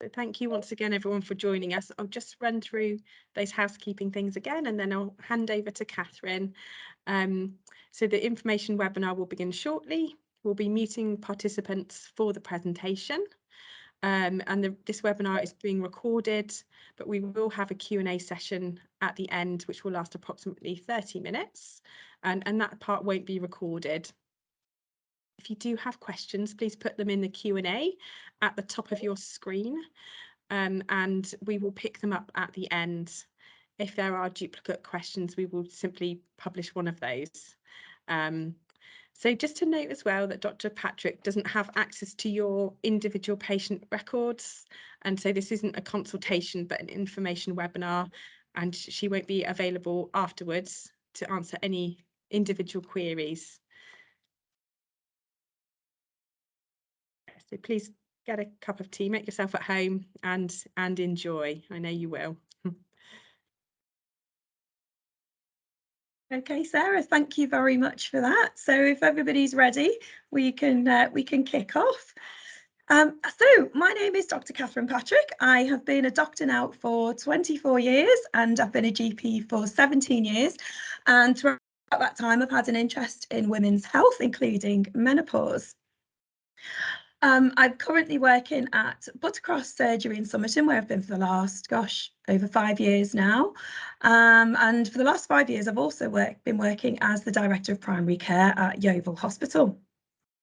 So thank you once again, everyone, for joining us. I'll just run through those housekeeping things again, and then I'll hand over to Kathryn. So the information webinar will begin shortly. We'll be muting participants for the presentation. This webinar is being recorded, but we will have a Q&A session at the end, which will last approximately 30 minutes, and that part won't be recorded. If you do have questions, please put them in the Q&A at the top of your screen, and we will pick them up at the end. If there are duplicate questions, we will simply publish one of those. So just to note as well that Dr. Patrick doesn't have access to your individual patient records, and so this isn't a consultation but an information webinar, and she won't be available afterwards to answer any individual queries. So please get a cup of tea, make yourself at home, and enjoy. I know you will. Okay, Sarah, thank you very much for that. So if everybody's ready, we can kick off. So my name is Dr. Kathryn Patrick. I have been a doctor now for 24 years, and I've been a GP for 17 years. And throughout that time, I've had an interest in women's health, including menopause. I'm currently working at Buttercross Surgery in Somerset, where I've been for the last, over 5 years now. And for the last 5 years, I've also been working as the Director of Primary Care at Yeovil Hospital.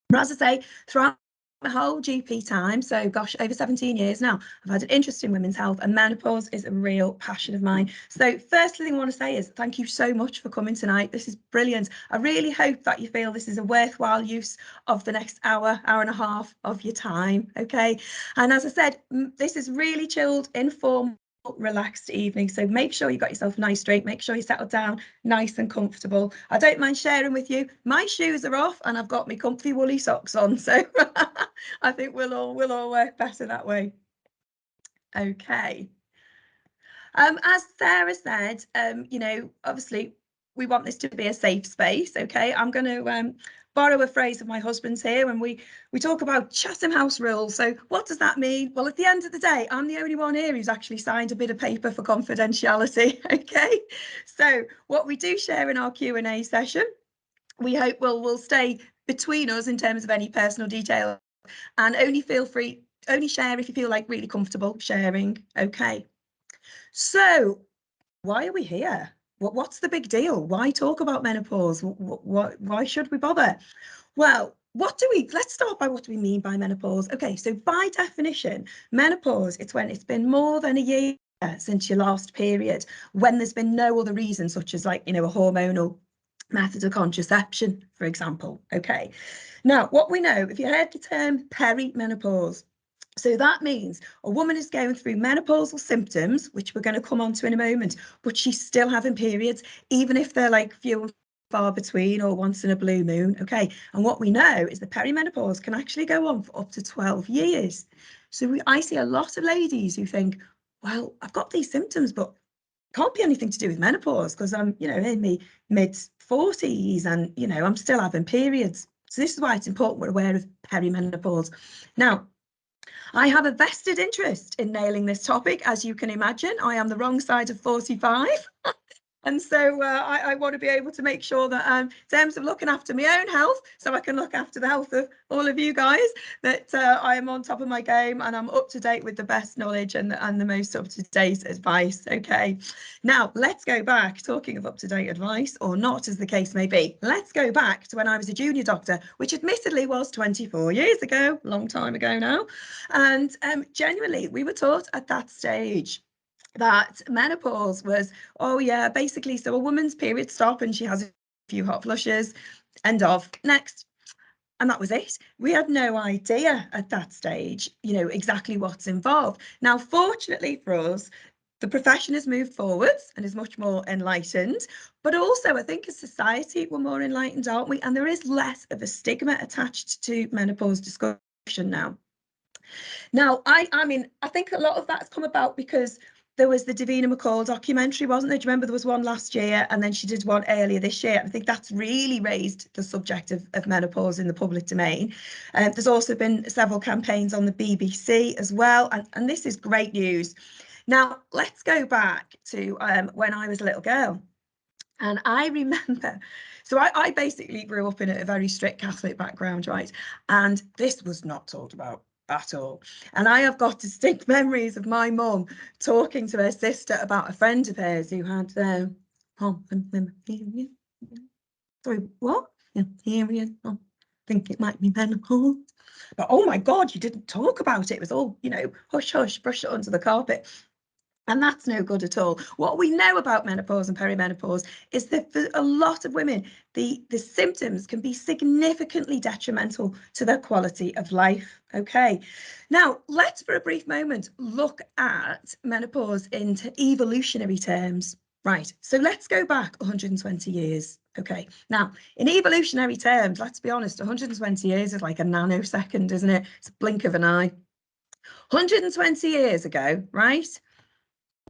But as I say, throughout my whole GP time, so over 17 years now, I've had an interest in women's health, and menopause is a real passion of mine. So first thing I want to say is thank you so much for coming tonight. This is brilliant. I really hope that you feel this is a worthwhile use of the next hour and a half of your time. Okay. And as I said, this is really chilled, informal, relaxed evening, so make sure you got yourself a nice drink, make sure you settle down nice and comfortable. I don't mind sharing with you, my shoes are off and I've got my comfy woolly socks on, so I think we'll all work better that way. Okay. As Sarah said, you know, obviously we want this to be a safe space. Okay, I'm going to borrow a phrase of my husband's here when we talk about Chatham House rules. So what does that mean? Well, at the end of the day, I'm the only one here who's actually signed a bit of paper for confidentiality. Okay, so what we do share in our Q&A session, we hope will stay between us in terms of any personal detail, and only share if you feel like really comfortable sharing. Okay, so why are we here? What's the big deal? Why talk about menopause? Why should we bother? Well, let's start by what do we mean by menopause? Okay, so by definition, menopause, it's when it's been more than a year since your last period, when there's been no other reason, such as, like, you know, a hormonal method of contraception, for example. Okay, now what we know, if you heard the term perimenopause, so that means a woman is going through menopausal symptoms, which we're going to come on to in a moment, but she's still having periods, even if they're like few and far between or once in a blue moon. Okay, and what we know is the perimenopause can actually go on for up to 12 years. So I see a lot of ladies who think, well, I've got these symptoms, but it can't be anything to do with menopause because I'm, you know, in my mid-40s and, you know, I'm still having periods. So this is why it's important we're aware of perimenopause. Now, I have a vested interest in nailing this topic. As you can imagine, I am the wrong side of 45. And so I want to be able to make sure that in terms of looking after my own health, so I can look after the health of all of you guys, that I am on top of my game and I'm up to date with the best knowledge and the most up-to-date advice. Okay, now let's go back, talking of up-to-date advice, or not, as the case may be. Let's go back to when I was a junior doctor, which admittedly was 24 years ago, a long time ago now. And genuinely, we were taught at that stage that menopause was, oh yeah, basically, so a woman's periods stop and she has a few hot flushes, end of, next. And that was it. We had no idea at that stage, you know, exactly what's involved. Now, fortunately for us, the profession has moved forwards and is much more enlightened, but also I think as society we're more enlightened, aren't we? And there is less of a stigma attached to menopause discussion now. Now, I mean, I think a lot of that's come about because There was the Davina McCall documentary, wasn't there? Do you remember there was one last year and then she did one earlier this year? I think that's really raised the subject of menopause in the public domain. There's also been several campaigns on the BBC as well. And this is great news. Now, let's go back to when I was a little girl. And I remember, so I basically grew up in a very strict Catholic background, right? And this was not talked about at all. And I have got distinct memories of my mum talking to her sister about a friend of hers who had sorry, what? Period. I think it might be menopause. But oh my God, you didn't talk about it. It was all, you know, hush, hush, brush it under the carpet. And that's no good at all. What we know about menopause and perimenopause is that for a lot of women, the symptoms can be significantly detrimental to their quality of life. Okay, now let's for a brief moment look at menopause in evolutionary terms. Right, so let's go back 120 years. Okay, now in evolutionary terms, let's be honest, 120 years is like a nanosecond, isn't it? It's a blink of an eye. 120 years ago, right?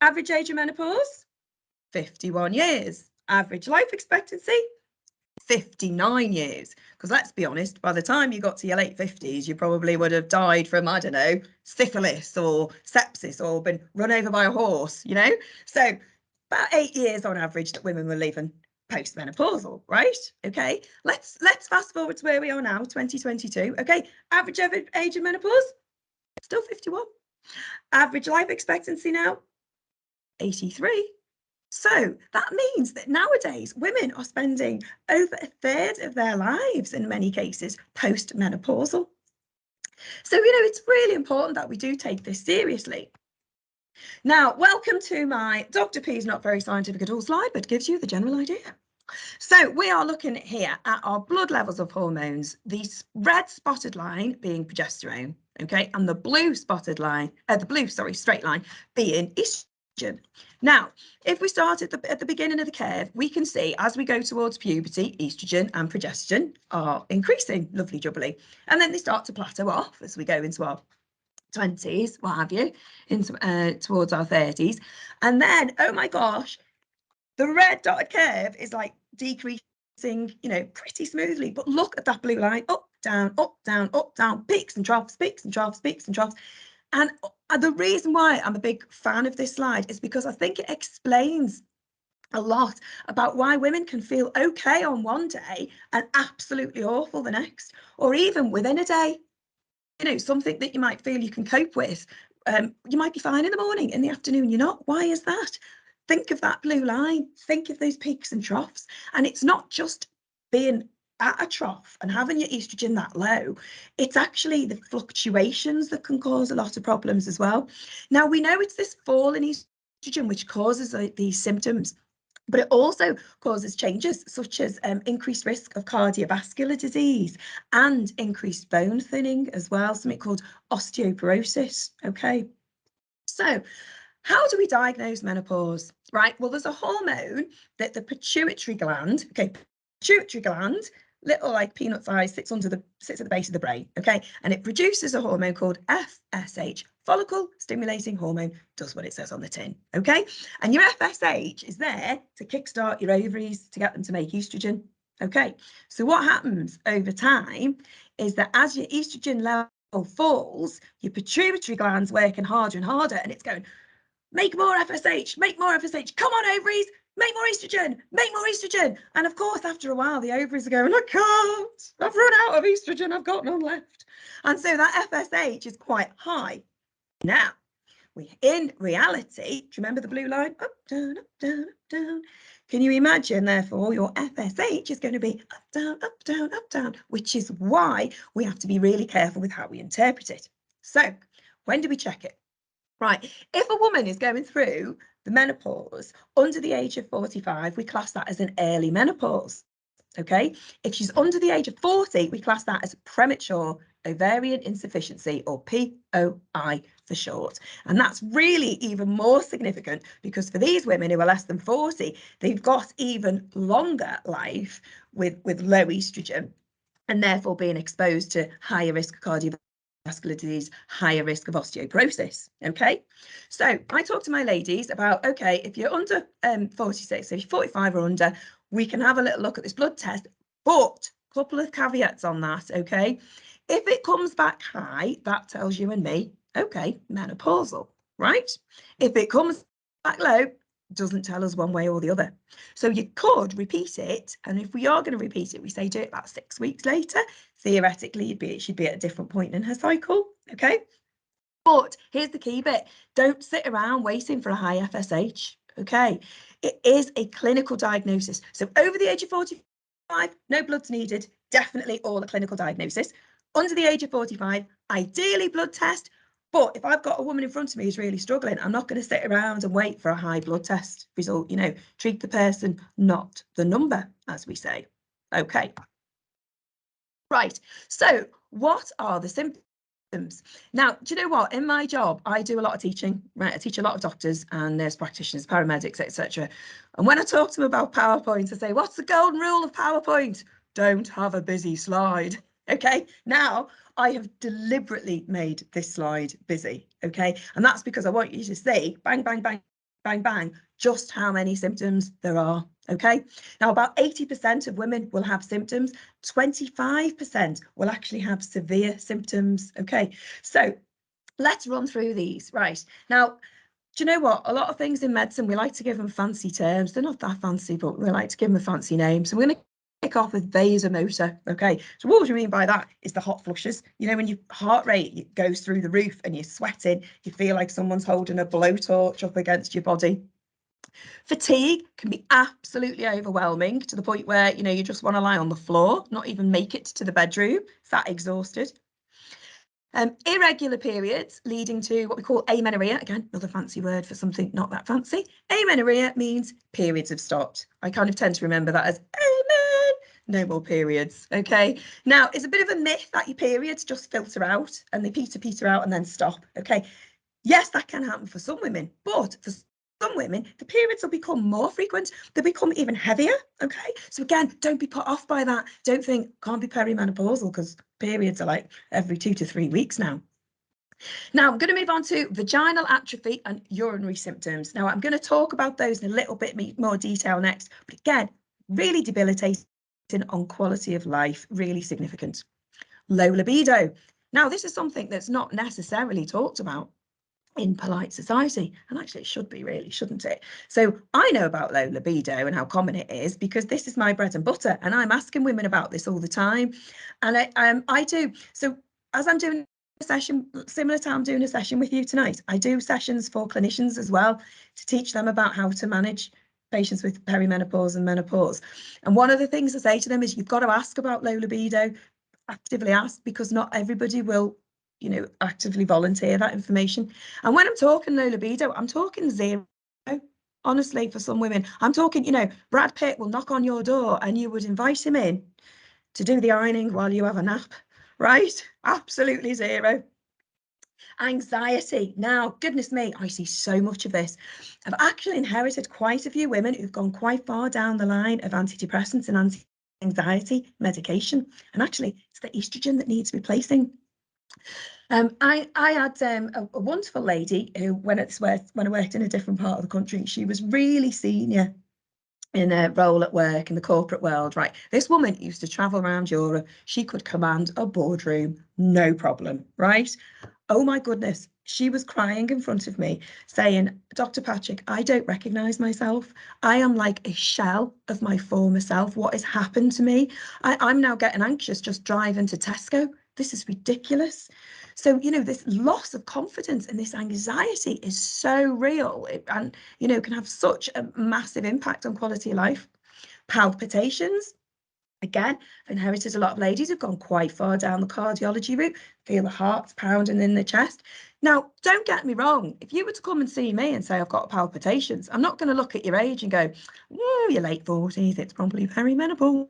Average age of menopause, 51 years. Average life expectancy, 59 years. Because let's be honest, by the time you got to your late 50s, you probably would have died from, I don't know, syphilis or sepsis or been run over by a horse, you know? So about 8 years on average that women were living post-menopausal, right? Okay, let's fast forward to where we are now, 2022. Okay, average age of menopause, still 51. Average life expectancy now, 83. So that means that nowadays women are spending over a third of their lives in many cases post-menopausal. So, you know, it's really important that we do take this seriously. Now, welcome to my Dr. P's Not Very Scientific at All slide, but gives you the general idea. So we are looking here at our blood levels of hormones, the red spotted line being progesterone, okay, and the blue spotted line, straight line being estrogen. Now, if we start at the beginning of the curve, we can see as we go towards puberty, estrogen and progesterone are increasing, lovely jubbly, and then they start to plateau off as we go into our 20s, what have you, into towards our 30s, and then, oh my gosh, the red dotted curve is like decreasing, you know, pretty smoothly. But look at that blue line, up, down, up, down, up, down, peaks and troughs, peaks and troughs, peaks and troughs. And the reason why I'm a big fan of this slide is because I think it explains a lot about why women can feel okay on one day and absolutely awful the next, or even within a day. You know, something that you might feel you can cope with. You might be fine in the morning, in the afternoon you're not. Why is that? Think of that blue line, think of those peaks and troughs. And it's not just being at a trough and having your estrogen that low, it's actually the fluctuations that can cause a lot of problems as well. Now, we know it's this fall in estrogen which causes these symptoms, but it also causes changes such as increased risk of cardiovascular disease and increased bone thinning as well, something called osteoporosis. Okay, so how do we diagnose menopause? Right, well, there's a hormone that the pituitary gland, okay, pituitary gland, little like peanut size, sits at the base of the brain, okay, and it produces a hormone called FSH, follicle stimulating hormone, does what it says on the tin, okay, and your FSH is there to kickstart your ovaries to get them to make estrogen, okay. So what happens over time is that as your estrogen level falls, your pituitary gland's working harder and harder, and it's going, make more FSH, make more FSH, come on ovaries, make more estrogen, make more estrogen. And of course, after a while, the ovaries are going, I can't, I've run out of estrogen, I've got none left. And so that FSH is quite high. Now, in reality, do you remember the blue line? Up, down, up, down, up, down. Can you imagine, therefore, your FSH is going to be up, down, up, down, up, down, which is why we have to be really careful with how we interpret it. So when do we check it? Right, if a woman is going through the menopause under the age of 45, we class that as an early menopause, okay? If she's under the age of 40, we class that as premature ovarian insufficiency, or POI for short. And that's really even more significant because for these women who are less than 40, they've got even longer life with low estrogen and therefore being exposed to higher risk cardiovascular cardiovascular disease, higher risk of osteoporosis. Okay, so I talk to my ladies about, okay, if you're under 46, so if you're 45 or under, we can have a little look at this blood test, but a couple of caveats on that. Okay, if it comes back high, that tells you and me, okay, menopausal, right? If it comes back low, doesn't tell us one way or the other. So you could repeat it, and if we are going to repeat it, we say do it about 6 weeks later. Theoretically, it should be at a different point in her cycle. Okay, but here's the key bit: don't sit around waiting for a high FSH. Okay, it is a clinical diagnosis. So over the age of 45, no blood's needed. Definitely all a clinical diagnosis. Under the age of 45, ideally blood test. But if I've got a woman in front of me who's really struggling, I'm not going to sit around and wait for a high blood test result. You know, treat the person, not the number, as we say. Okay. Right. So what are the symptoms? Now, do you know what? In my job, I do a lot of teaching, right? I teach a lot of doctors and nurse practitioners, paramedics, etc. And when I talk to them about PowerPoint, I say, what's the golden rule of PowerPoint? Don't have a busy slide. Okay, now I have deliberately made this slide busy. Okay, and that's because I want you to see bang, bang, bang, bang, bang, just how many symptoms there are. Okay, now about 80% of women will have symptoms, 25% will actually have severe symptoms. Okay, so let's run through these. Right, now, do you know what? A lot of things in medicine, we like to give them fancy terms. They're not that fancy, but we like to give them a fancy name. So we're going to kick off with vasomotor. Okay, so what we mean by that is the hot flushes. You know, when your heart rate goes through the roof and you're sweating, you feel like someone's holding a blowtorch up against your body. Fatigue can be absolutely overwhelming to the point where, you know, you just want to lie on the floor, not even make it to the bedroom, that exhausted. Irregular periods leading to what we call amenorrhea. Again, another fancy word for something not that fancy. Amenorrhea means periods have stopped. I kind of tend to remember that as amen, no more periods. Okay. Now, it's a bit of a myth that your periods just filter out and they peter out and then stop. Okay. Yes, that can happen for some women, but for some women, the periods will become more frequent. They become even heavier. Okay. So again, don't be put off by that. Don't think can't be perimenopausal because periods are like every 2 to 3 weeks now. Now I'm going to move on to vaginal atrophy and urinary symptoms. Now I'm going to talk about those in a little bit more detail next, but again, really debilitating on quality of life, really significant. Low libido. Now this is something that's not necessarily talked about in polite society, and actually it should be, really, shouldn't it? So I know about low libido and how common it is because this is my bread and butter, and I'm asking women about this all the time. And I do. So as I'm doing a session similar to I'm doing a session with you tonight, I do sessions for clinicians as well to teach them about how to manage patients with perimenopause and menopause. And one of the things I say to them is you've got to ask about low libido, actively ask, because not everybody will, you know, actively volunteer that information. And when I'm talking low libido, I'm talking zero. Honestly, for some women, I'm talking, you know, Brad Pitt will knock on your door and you would invite him in to do the ironing while you have a nap, right? Absolutely zero. Anxiety. Now, goodness me, I see so much of this. I've actually inherited quite a few women who've gone quite far down the line of antidepressants and anxiety medication. And actually, it's the estrogen that needs replacing. I had a wonderful lady who, when I worked in a different part of the country, she was really senior in a role at work in the corporate world, right? This woman used to travel around Europe. She could command a boardroom, no problem, right? Oh my goodness, she was crying in front of me saying, Dr. Patrick, I don't recognise myself. I am like a shell of my former self. What has happened to me? I'm now getting anxious just driving to Tesco. This is ridiculous. So, you know, this loss of confidence and this anxiety is so real and, you know, can have such a massive impact on quality of life. Palpitations. Again, I've inherited a lot of ladies who've gone quite far down the cardiology route, feel the heart's pounding in the chest. Now, don't get me wrong. If you were to come and see me and say, I've got palpitations, I'm not going to look at your age and go, oh, you're late 40s, it's probably perimenopause.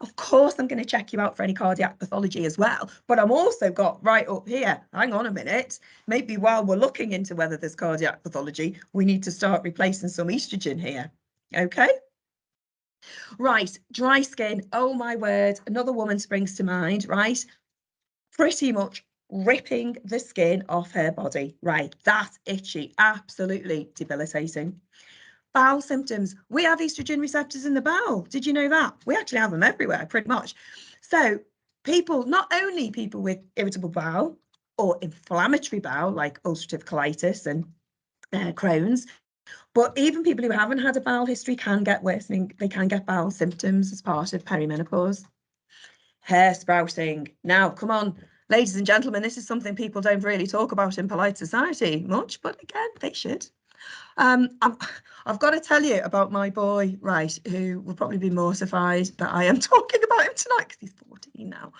Of course, I'm going to check you out for any cardiac pathology as well. But I'm also got right up here, hang on a minute, maybe while we're looking into whether there's cardiac pathology, we need to start replacing some estrogen here. Okay. Right, dry skin. Oh my word, another woman springs to mind, right? Pretty much ripping the skin off her body. Right, that's itchy, absolutely debilitating. Bowel symptoms. We have estrogen receptors in the bowel. Did you know that? We actually have them everywhere, pretty much. So people, not only people with irritable bowel or inflammatory bowel, like ulcerative colitis and Crohn's, but even people who haven't had a bowel history can get worsening. They can get bowel symptoms as part of perimenopause. Hair sprouting. Now, come on, ladies and gentlemen, this is something people don't really talk about in polite society much, but again, they should. I've got to tell you about my boy, right, who will probably be mortified that I am talking about him tonight because he's 14 now.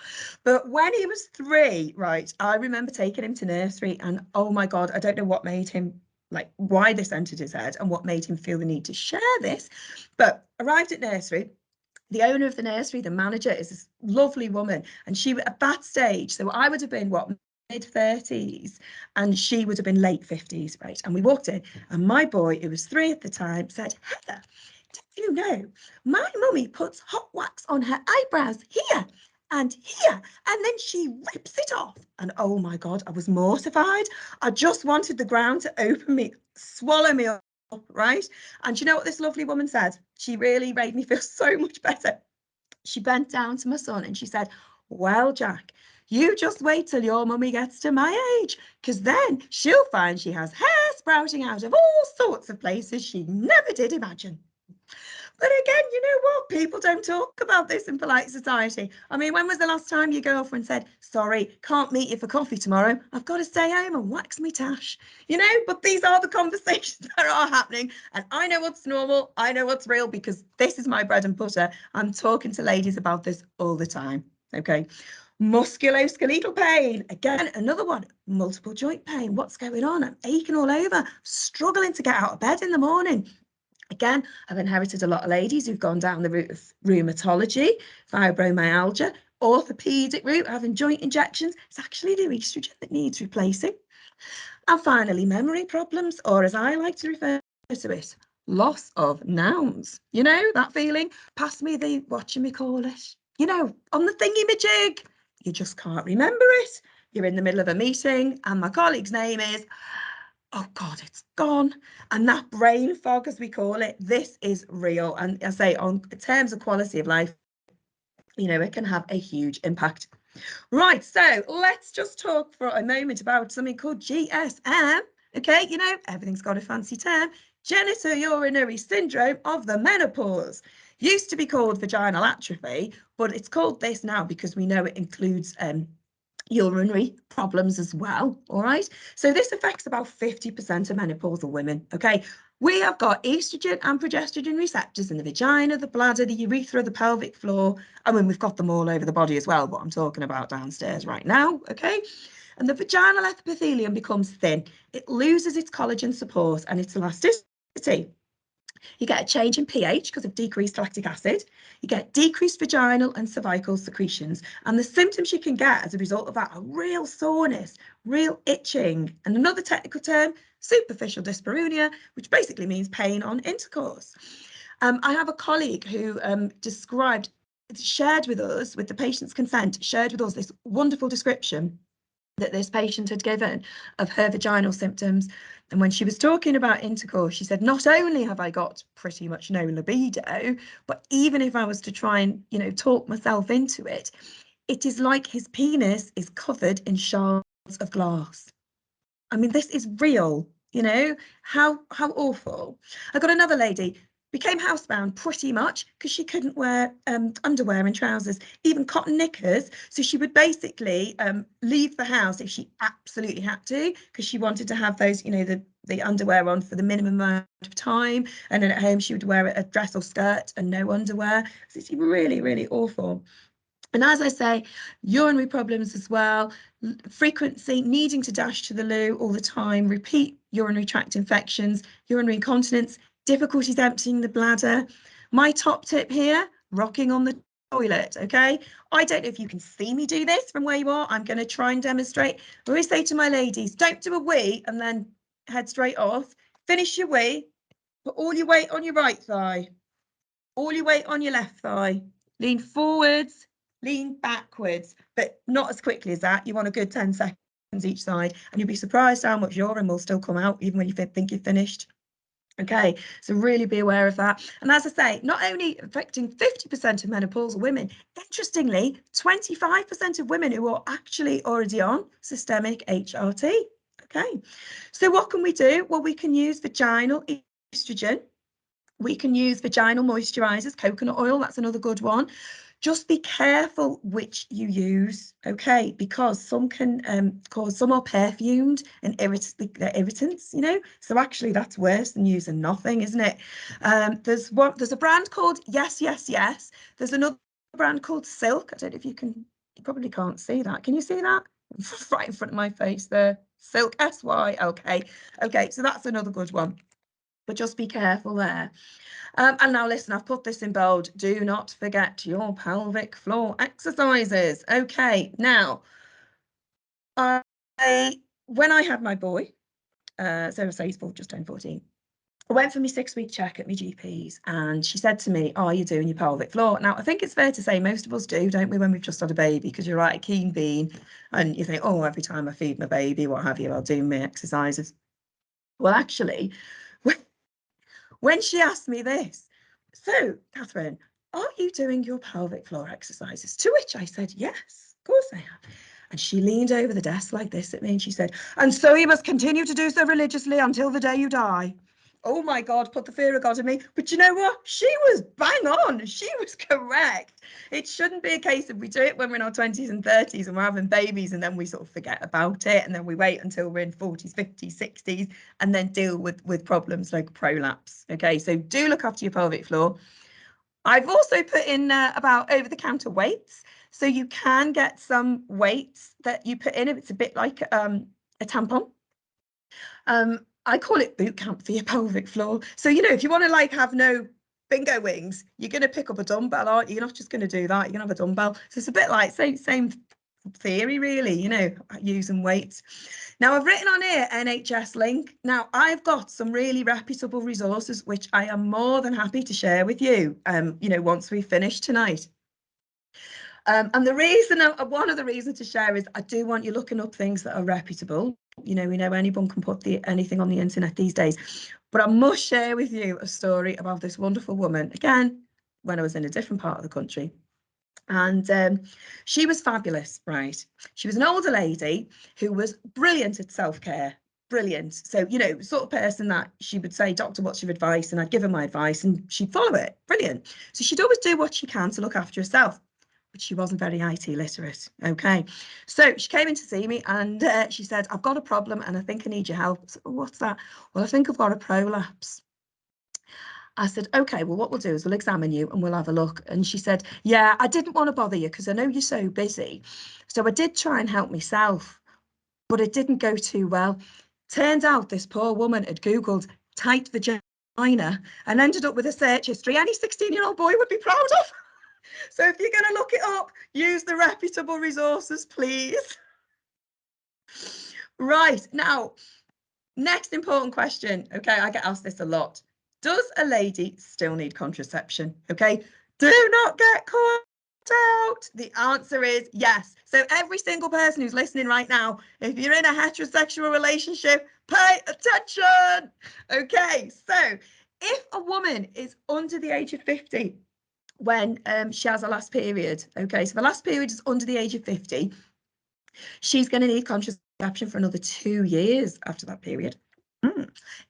But when he was 3, right, I remember taking him to nursery and oh my God, I don't know what made him, like why this entered his head and what made him feel the need to share this. But arrived at nursery, the owner of the nursery, the manager, is this lovely woman. And she, at that stage, so I would have been, what, mid-30s, and she would have been late 50s, right? And we walked in, and my boy, who was 3 at the time, said, Heather, did you know my mummy puts hot wax on her eyebrows here and here, and then she rips it off? And oh my God, I was mortified. I just wanted the ground to open me, swallow me up. Right? And you know what this lovely woman said? She really made me feel so much better. She bent down to my son and she said, well, Jack, you just wait till your mummy gets to my age, because then she'll find she has hair sprouting out of all sorts of places she never did imagine. But again, you know what? People don't talk about this in polite society. I mean, when was the last time your girlfriend said, sorry, can't meet you for coffee tomorrow. I've got to stay home and wax me tash. You know, but these are the conversations that are happening. And I know what's normal. I know what's real because this is my bread and butter. I'm talking to ladies about this all the time. Okay. Musculoskeletal pain. Again, another one. Multiple joint pain. What's going on? I'm aching all over. Struggling to get out of bed in the morning. Again, I've inherited a lot of ladies who've gone down the route of rheumatology, fibromyalgia, orthopedic route, having joint injections. It's actually the estrogen that needs replacing. And finally, memory problems, or as I like to refer to it, loss of nouns. You know, that feeling? Pass me the, what you may call it? You know, on the thingy-majig. You just can't remember it. You're in the middle of a meeting and my colleague's name is, oh God, it's gone. And that brain fog, as we call it, this is real. And I say, on terms of quality of life, you know, it can have a huge impact. Right, so let's just talk for a moment about something called GSM. Okay, you know, everything's got a fancy term. Genitourinary syndrome of the menopause. Used to be called vaginal atrophy, but it's called this now because we know it includes urinary problems as well. All right, so this affects about 50% of menopausal women. Okay, we have got estrogen and progesterone receptors in the vagina, the bladder, the urethra, the pelvic floor. I mean, we've got them all over the body as well, but I'm talking about downstairs right now. Okay, and the vaginal epithelium becomes thin. It loses its collagen support and its elasticity. You get a change in pH because of decreased lactic acid. You get decreased vaginal and cervical secretions. And the symptoms you can get as a result of that are real soreness, real itching, and another technical term, superficial dyspareunia, which basically means pain on intercourse. I have a colleague who shared with us, with the patient's consent, shared with us this wonderful description that this patient had given of her vaginal symptoms. And when she was talking about intercourse, she said, not only have I got pretty much no libido, but even if I was to try and, you know, talk myself into it, it is like his penis is covered in shards of glass. I mean, this is real, you know, how awful. I got another lady, became housebound pretty much because she couldn't wear underwear and trousers, even cotton knickers. So she would basically leave the house if she absolutely had to, because she wanted to have those, you know, the underwear on for the minimum amount of time. And then at home she would wear a dress or skirt and no underwear. So it's really, really awful. And as I say, urinary problems as well, frequency, needing to dash to the loo all the time, repeat urinary tract infections, urinary incontinence, difficulties emptying the bladder. My top tip here, rocking on the toilet, okay? I don't know if you can see me do this from where you are. I'm going to try and demonstrate. I always say to my ladies, don't do a wee and then head straight off. Finish your wee, put all your weight on your right thigh, all your weight on your left thigh, lean forwards, lean backwards, but not as quickly as that. You want a good 10 seconds each side, and you'll be surprised how much urine will still come out even when you think you've finished. Okay, so really be aware of that. And as I say, not only affecting 50% of menopausal women, interestingly, 25% of women who are actually already on systemic HRT. Okay, so what can we do? Well, we can use vaginal estrogen. We can use vaginal moisturizers, coconut oil, that's another good one. Just be careful which you use, okay, because some can cause, some are perfumed and they're irritants, you know, so actually that's worse than using nothing, isn't it? There's a brand called Yes, Yes, Yes. There's another brand called Silk. I don't know if you probably can't see that. Can you see that? Right in front of my face there. Silk, S-Y, okay. Okay, so that's another good one, but just be careful there. And now listen, I've put this in bold. Do not forget your pelvic floor exercises. Okay, now, when I had my boy, so say he's just turned 14, I went for my 6-week check at my GP's, and she said to me, are you doing your pelvic floor? Now, I think it's fair to say most of us do, don't we, when we've just had a baby, because you're right, a keen bean, and you think, oh, every time I feed my baby, what have you, I'll do my exercises. Well, actually, when she asked me this, so Kathryn, are you doing your pelvic floor exercises? To which I said, yes, of course I am. And she leaned over the desk like this at me and she said, and so you must continue to do so religiously until the day you die. Oh my God, put the fear of God in me. But you know what? She was bang on. She was correct. It shouldn't be a case of we do it when we're in our 20s and 30s and we're having babies and then we sort of forget about it. And then we wait until we're in 40s, 50s, 60s and then deal with problems like prolapse. Okay, so do look after your pelvic floor. I've also put in about over-the-counter weights. So you can get some weights that you put in. It's a bit like a tampon. I call it boot camp for your pelvic floor. So, you know, if you want to like have no bingo wings, you're going to pick up a dumbbell, aren't you? You're not just going to do that. You're going to have a dumbbell. So it's a bit like same theory, really, you know, using weights. Now, I've written on here NHS link. Now, I've got some really reputable resources, which I am more than happy to share with you, you know, once we finish tonight. And the reason, one of the reasons to share is I do want you looking up things that are reputable. You know, we know anyone can put anything on the internet these days, but I must share with you a story about this wonderful woman, again, when I was in a different part of the country. And she was fabulous, right? She was an older lady who was brilliant at self-care, brilliant. So, you know, sort of person that she would say, doctor, what's your advice? And I'd give her my advice and she'd follow it, brilliant. So she'd always do what she can to look after herself. But she wasn't very IT literate. Okay, so she came in to see me and she said, I've got a problem and I think I need your help. I said, oh, what's that? Well, I think I've got a prolapse. I said, okay, well, what we'll do is we'll examine you and we'll have a look. And she said, yeah, I didn't want to bother you because I know you're so busy. So I did try and help myself, but it didn't go too well. Turned out this poor woman had Googled tight vagina and ended up with a search history any 16-year-old boy would be proud of. So if you're going to look it up, use the reputable resources, please. Right, now, next important question. Okay, I get asked this a lot. Does a lady still need contraception? Okay, do not get caught out. The answer is yes. So every single person who's listening right now, if you're in a heterosexual relationship, pay attention. Okay, so if a woman is under the age of 50, when she has her last period, okay, so the last period is under the age of 50, she's going to need contraception for another 2 years after that period.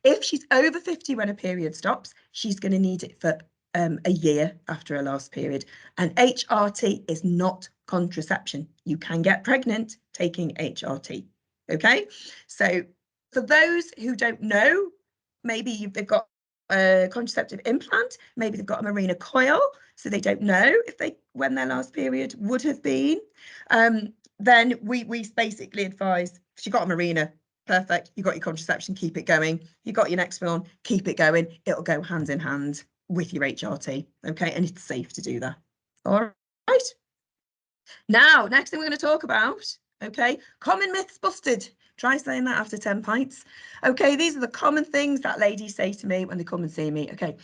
If she's over 50 when her period stops, she's going to need it for a year after her last period. And HRT is not contraception. You can get pregnant taking HRT. Okay, so for those who don't know, maybe they've got a contraceptive implant, maybe they've got a Mirena coil, so they don't know when their last period would have been. Then we basically advise, if you got a Mirena, perfect, you got your contraception, keep it going. You got your next one, keep it going. It'll go hand in hand with your HRT, okay? And it's safe to do that. All right. Now, next thing we're going to talk about, okay, common myths busted. Try saying that after 10 pints. Okay, these are the common things that ladies say to me when they come and see me. Okay,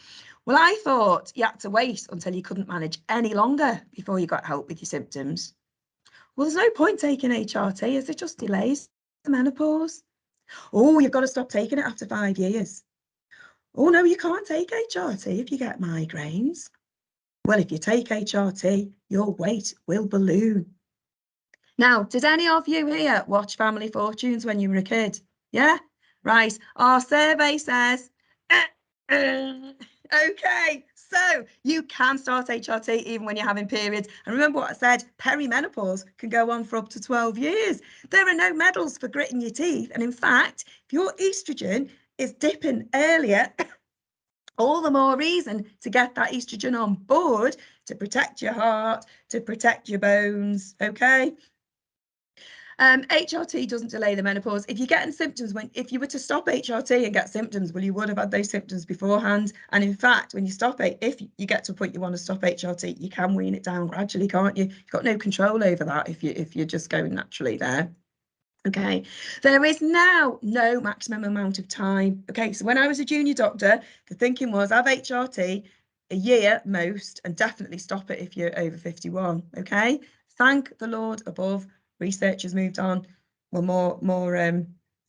Well, I thought you had to wait until you couldn't manage any longer before you got help with your symptoms. Well, there's no point taking HRT as it just delays the menopause. Oh, you've got to stop taking it after 5 years. Oh, no, you can't take HRT if you get migraines. Well, if you take HRT, your weight will balloon. Now, did any of you here watch Family Fortunes when you were a kid? Yeah? Right. Our survey says, okay, so you can start HRT even when you're having periods. And remember what I said, perimenopause can go on for up to 12 years. There are no medals for gritting your teeth. And in fact, if your estrogen is dipping earlier, all the more reason to get that estrogen on board to protect your heart, to protect your bones, okay? HRT doesn't delay the menopause. If you're getting symptoms, if you were to stop HRT and get symptoms, well, you would have had those symptoms beforehand. And in fact, when you stop it, if you get to a point you want to stop HRT, you can wean it down gradually, can't you? You've got no control over that if you're just going naturally there. Okay, there is now no maximum amount of time. Okay, so when I was a junior doctor, the thinking was have HRT a year most, and definitely stop it if you're over 51. Okay, thank the Lord above. Research has moved on. We're more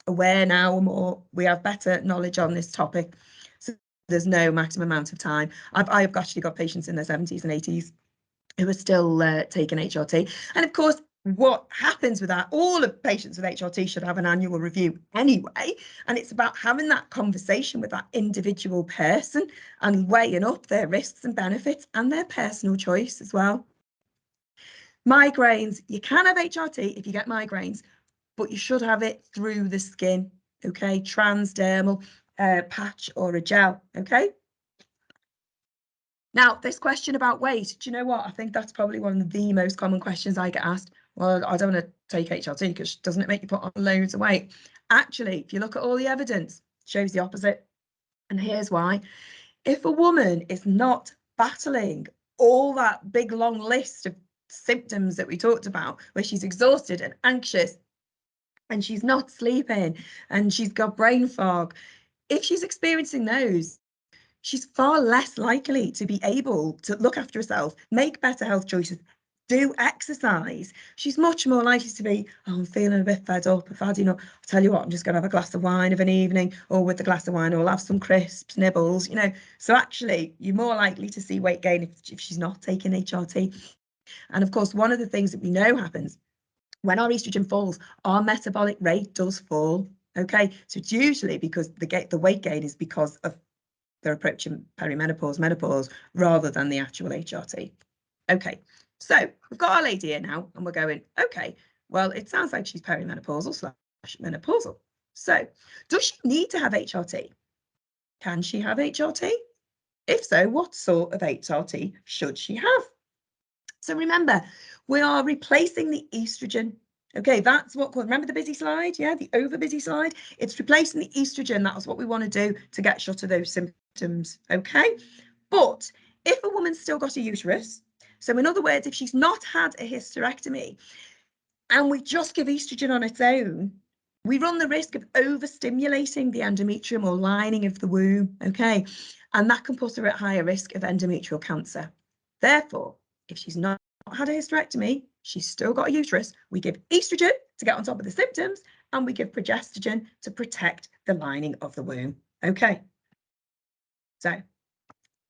aware now. We have better knowledge on this topic. So there's no maximum amount of time. I've actually got patients in their 70s and 80s who are still taking HRT, and of course, what happens with that, all of patients with HRT should have an annual review anyway, and it's about having that conversation with that individual person and weighing up their risks and benefits and their personal choice as well. Migraines, you can have HRT if you get migraines, but you should have it through the skin, okay? Transdermal patch or a gel, okay? Now, this question about weight, do you know what? I think that's probably one of the most common questions I get asked. Well, I don't want to take HRT because doesn't it make you put on loads of weight? Actually, if you look at all the evidence, it shows the opposite. And here's why. If a woman is not battling all that big long list of symptoms that we talked about, where she's exhausted and anxious and she's not sleeping and she's got brain fog, if she's experiencing those, she's far less likely to be able to look after herself, make better health choices, do exercise. She's much more likely to be, oh, I'm feeling a bit fed up. I've had, I'll tell you what, I'm just going to have a glass of wine of an evening, or with the glass of wine, or I'll have some crisps, nibbles, So actually, you're more likely to see weight gain if she's not taking HRT. And of course, one of the things that we know happens when our estrogen falls, our metabolic rate does fall. Okay, so it's usually because the weight gain is because of they're approaching perimenopause, menopause, rather than the actual HRT. Okay, so we've got our lady here now, and we're going, okay, well, it sounds like she's perimenopausal/menopausal. So does she need to have HRT? Can she have HRT? If so, what sort of HRT should she have? So remember, we are replacing the estrogen. Okay, that's what, remember the busy slide? Yeah, the over busy slide. It's replacing the estrogen. That's what we want to do to get shut of those symptoms. Okay, but if a woman's still got a uterus, so in other words, if she's not had a hysterectomy and we just give estrogen on its own, we run the risk of overstimulating the endometrium or lining of the womb. Okay, and that can put her at higher risk of endometrial cancer. Therefore, if she's not had a hysterectomy, she's still got a uterus, we give estrogen to get on top of the symptoms, and we give progestogen to protect the lining of the womb. Okay. So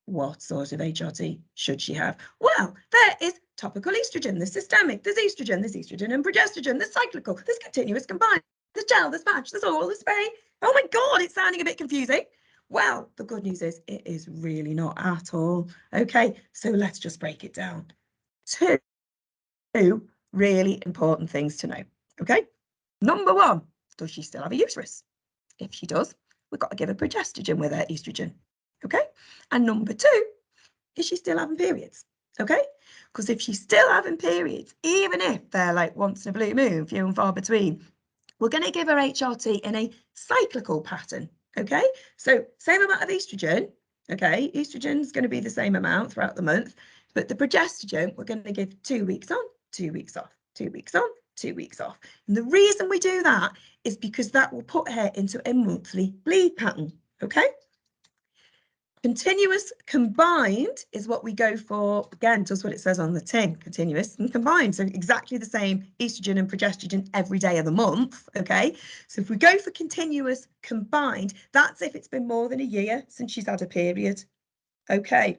what sort of HRT should she have? Well, there is topical estrogen, there's systemic, there's estrogen and progestogen, there's cyclical, there's continuous combined, there's gel, there's patch, there's oral, there's spray. Oh my God, it's sounding a bit confusing. Well, the good news is it is really not at all. Okay, so let's just break it down. Two really important things to know. Okay, number one, does she still have a uterus? If she does, we've got to give her progestogen with her estrogen. Okay, and number two, is she still having periods? Okay, because if she's still having periods, even if they're like once in a blue moon, few and far between, we're going to give her HRT in a cyclical pattern. Okay, so same amount of estrogen. Okay, estrogen is going to be the same amount throughout the month, but the progestogen we're going to give 2 weeks on, 2 weeks off, 2 weeks on, 2 weeks off. And the reason we do that is because that will put her into a monthly bleed pattern. Okay, Continuous combined is what we go for. Again, does what it says on the tin, continuous and combined. So exactly the same estrogen and progesterone every day of the month, okay? So if we go for continuous combined, that's if it's been more than a year since she's had a period, okay?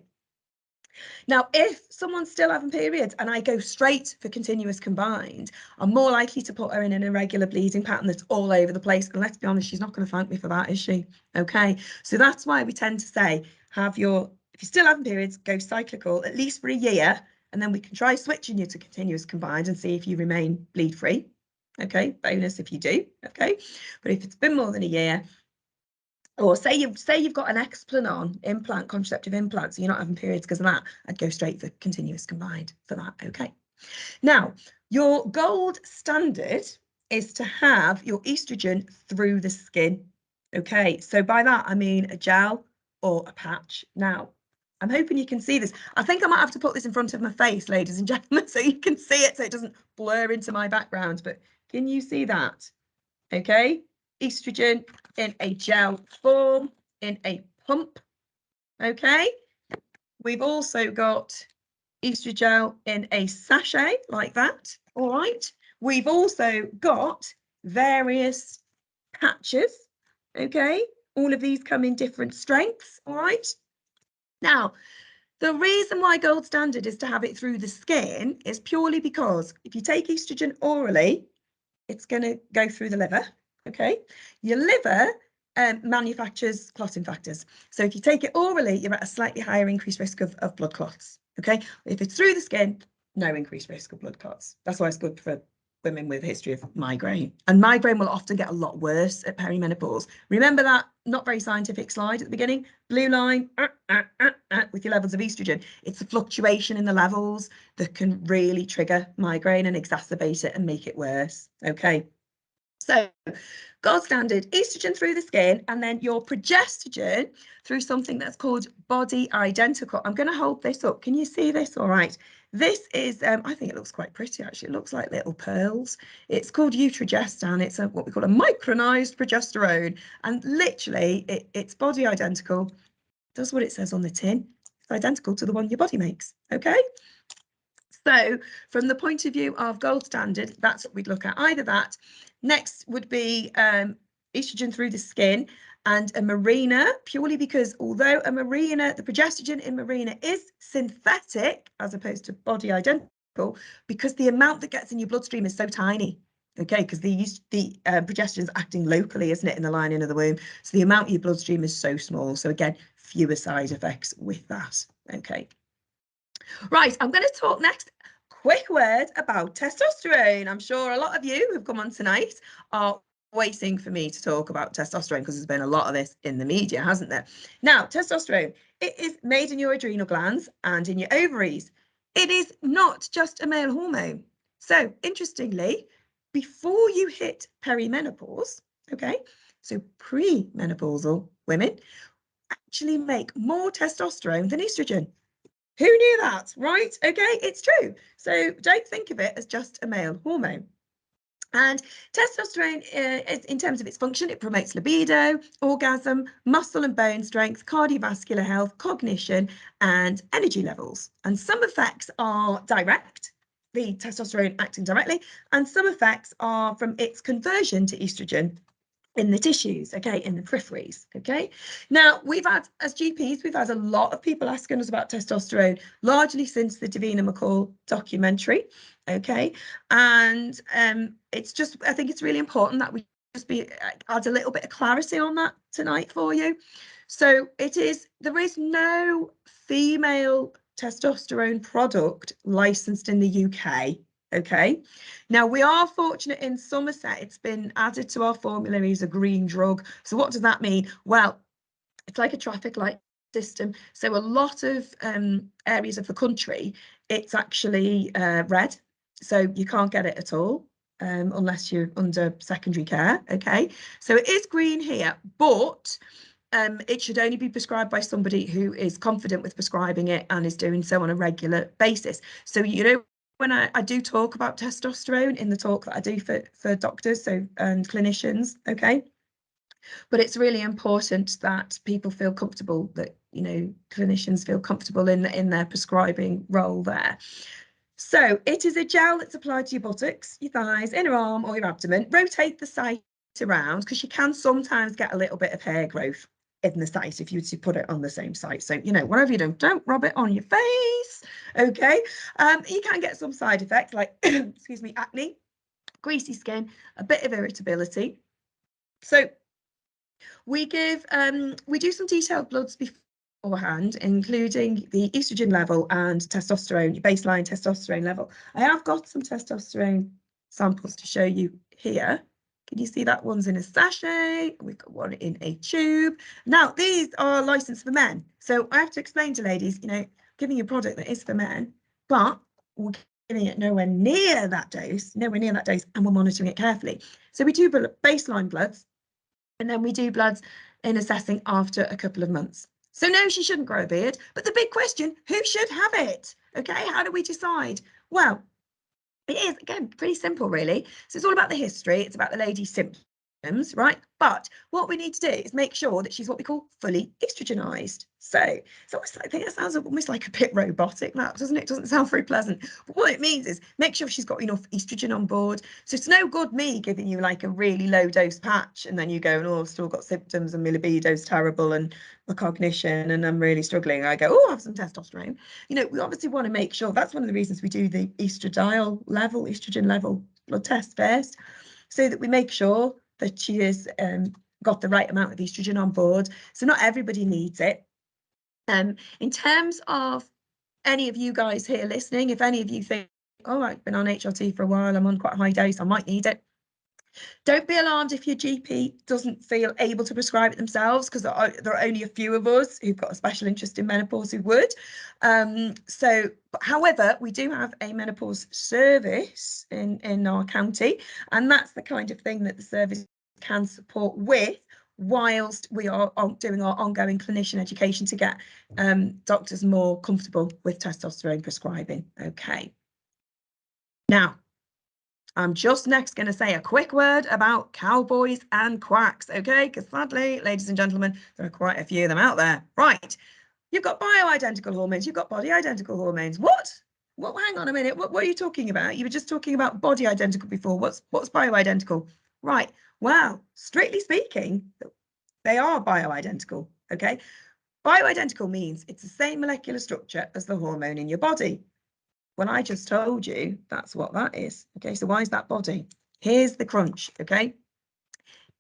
Now, if someone's still having periods and I go straight for continuous combined, I'm more likely to put her in an irregular bleeding pattern that's all over the place. And let's be honest, she's not going to thank me for that, is she? Okay, so that's why we tend to say, if you're still having periods, go cyclical at least for a year, and then we can try switching you to continuous combined and see if you remain bleed free. Okay, bonus if you do. Okay, but if it's been more than a year, or say you've got an Explanon implant, contraceptive implant, so you're not having periods because of that, I'd go straight for continuous combined for that, okay? Now, your gold standard is to have your estrogen through the skin, okay? So by that, I mean a gel or a patch. Now, I'm hoping you can see this. I think I might have to put this in front of my face, ladies and gentlemen, so you can see it, so it doesn't blur into my background, but can you see that? Okay, estrogen in a gel form, in a pump, okay? We've also got estrogel in a sachet like that, all right? We've also got various patches, okay? All of these come in different strengths, all right? Now, the reason why gold standard is to have it through the skin is purely because if you take estrogen orally, it's going to go through the liver, okay? Your liver manufactures clotting factors. So if you take it orally, you're at a slightly higher increased risk of blood clots, okay? If it's through the skin, no increased risk of blood clots. That's why it's good for women with a history of migraine. And migraine will often get a lot worse at perimenopause. Remember that not very scientific slide at the beginning? Blue line with your levels of estrogen. It's the fluctuation in the levels that can really trigger migraine and exacerbate it and make it worse. Okay. So gold standard, estrogen through the skin, and then your progesterone through something that's called body identical. I'm going to hold this up. Can you see this? All right. This is, I think it looks quite pretty, actually. It looks like little pearls. It's called Utrogestan. It's what we call a micronized progesterone. And literally, it's body identical. Does what it says on the tin. It's identical to the one your body makes. Okay. So from the point of view of gold standard, that's what we'd look at. Either that. Next would be estrogen through the skin and a Mirena, purely because although a Mirena, the progesterone in Mirena is synthetic as opposed to body identical, because the amount that gets in your bloodstream is so tiny. Okay, because the progesterone is acting locally, isn't it, in the lining of the womb? So the amount in your bloodstream is so small. So again, fewer side effects with that. Okay. Right, I'm going to talk next. Quick word about testosterone. I'm sure a lot of you who've come on tonight are waiting for me to talk about testosterone because there's been a lot of this in the media, hasn't there? Now, testosterone, it is made in your adrenal glands and in your ovaries. It is not just a male hormone. So interestingly, before you hit perimenopause, okay, so pre-menopausal women actually make more testosterone than estrogen. Who knew that, right? Okay, it's true. So don't think of it as just a male hormone. And testosterone, is, in terms of its function, it promotes libido, orgasm, muscle and bone strength, cardiovascular health, cognition, and energy levels. And some effects are direct, the testosterone acting directly, and some effects are from its conversion to estrogen in the tissues, okay, in the peripheries, okay. Now, we've had, as GPs, we've had a lot of people asking us about testosterone, largely since the Davina McCall documentary, okay, and it's just, I think it's really important that we just add a little bit of clarity on that tonight for you. So there is no female testosterone product licensed in the UK. Okay, now we are fortunate in Somerset, it's been added to our formulary as a green drug. So what does that mean? Well, it's like a traffic light system. So a lot of areas of the country, it's actually red. So you can't get it at all unless you're under secondary care. Okay, so it is green here, but it should only be prescribed by somebody who is confident with prescribing it and is doing so on a regular basis. So, you know, when I do talk about testosterone in the talk that I do for doctors and clinicians, okay, but it's really important that people feel comfortable that you know, clinicians feel comfortable in their prescribing role there. So it is a gel that's applied to your buttocks, your thighs, inner arm or your abdomen. Rotate the site around because you can sometimes get a little bit of hair growth in the site if you were to put it on the same site. So, you know, whatever you do, don't rub it on your face, okay? You can get some side effects like, excuse me, acne, greasy skin, a bit of irritability. So we do some detailed bloods beforehand, including the estrogen level and testosterone, your baseline testosterone level. I have got some testosterone samples to show you here. Can you see that one's in a sachet? We've got one in a tube. Now, these are licensed for men. So I have to explain to ladies, you know, giving you a product that is for men, but we're giving it nowhere near that dose, and we're monitoring it carefully. So we do baseline bloods, and then we do bloods in assessing after a couple of months. So no, she shouldn't grow a beard. But the big question, who should have it? Okay, how do we decide? Well, it is, again, pretty simple, really. So it's all about the history. It's about the lady's symptoms, right? But what we need to do is make sure that she's what we call fully estrogenized. So it's almost like, I think that sounds almost like a bit robotic, that, doesn't it? It doesn't sound very pleasant. But what it means is make sure she's got enough estrogen on board. So it's no good me giving you like a really low dose patch and then you go, oh, I've still got symptoms and my libido's terrible and my cognition and I'm really struggling. I go, oh, I have some testosterone. You know, we obviously want to make sure, that's one of the reasons we do the estrogen level blood test first, so that we make sure that she has got the right amount of estrogen on board. So not everybody needs it. In terms of any of you guys here listening, if any of you think, oh, I've been on HRT for a while, I'm on quite a high dose, I might need it. Don't be alarmed if your GP doesn't feel able to prescribe it themselves, because there are only a few of us who've got a special interest in menopause who would. However, we do have a menopause service in our county, and that's the kind of thing that the service can support with whilst we are doing our ongoing clinician education to get doctors more comfortable with testosterone prescribing. Okay. Now, I'm just next going to say a quick word about cowboys and quacks, okay? Because sadly, ladies and gentlemen, there are quite a few of them out there. Right, you've got bioidentical hormones, you've got body identical hormones. What? Well, hang on a minute, what are you talking about? You were just talking about body identical before. What's bioidentical? Right, well, strictly speaking, they are bioidentical, okay? Bioidentical means it's the same molecular structure as the hormone in your body. Well, I just told you that's what that is. Okay, so why is that body? Here's the crunch, okay?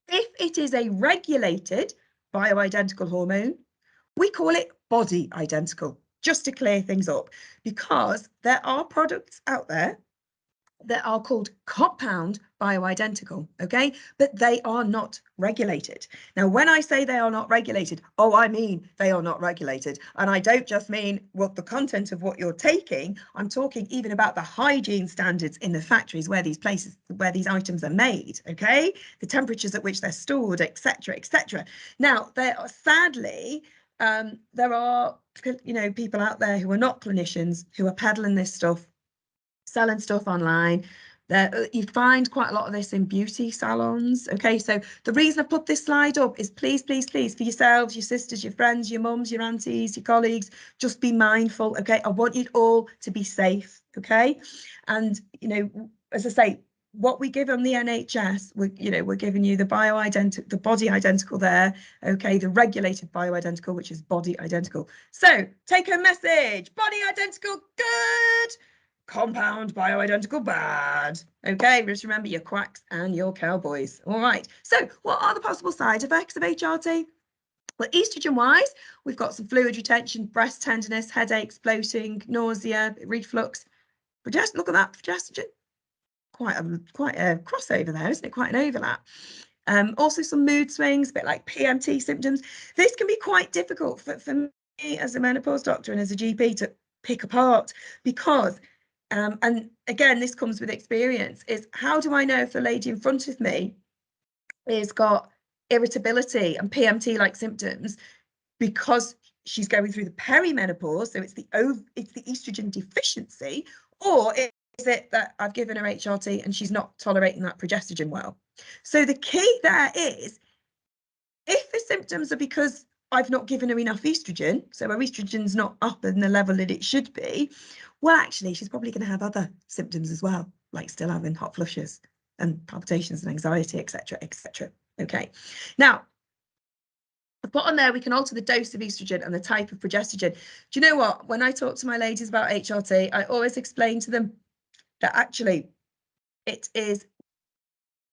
If it is a regulated bioidentical hormone, we call it body identical, just to clear things up, because there are products out there that are called compound bioidentical, okay? But they are not regulated. Now, when I say they are not regulated, I mean they are not regulated. And I don't just mean what the content of what you're taking. I'm talking even about the hygiene standards in the factories where these items are made, okay? The temperatures at which they're stored, etc., etc. Now, there are sadly, there are, you know, people out there who are not clinicians who are peddling this stuff, selling stuff online. You find quite a lot of this in beauty salons. Okay, so the reason I put this slide up is please, please, please, for yourselves, your sisters, your friends, your mums, your aunties, your colleagues, just be mindful. Okay, I want you all to be safe. Okay, and you know, as I say, what we give on the NHS, we're giving you the body identical there. Okay, the regulated bioidentical, which is body identical. So take home message: body identical, good. Compound bioidentical, bad. Okay, just remember your quacks and your cowboys. All right, so what are the possible side effects of HRT? Well, estrogen wise, we've got some fluid retention, breast tenderness, headaches, bloating, nausea, reflux. Look at that, progestogen. Quite a crossover there, isn't it? Quite an overlap. Also some mood swings, a bit like PMT symptoms. This can be quite difficult for me as a menopause doctor and as a GP to pick apart, because and again, this comes with experience, is how do I know if the lady in front of me has got irritability and PMT-like symptoms because she's going through the perimenopause, so it's the estrogen deficiency, or is it that I've given her HRT and she's not tolerating that progestogen well? So the key there is, if the symptoms are because I've not given her enough estrogen, so her estrogen's not up in the level that it should be, well, actually, she's probably going to have other symptoms as well, like still having hot flushes and palpitations and anxiety, etc., etc. Okay, now I've put on there we can alter the dose of estrogen and the type of progestogen. Do you know what? When I talk to my ladies about HRT, I always explain to them that actually it is,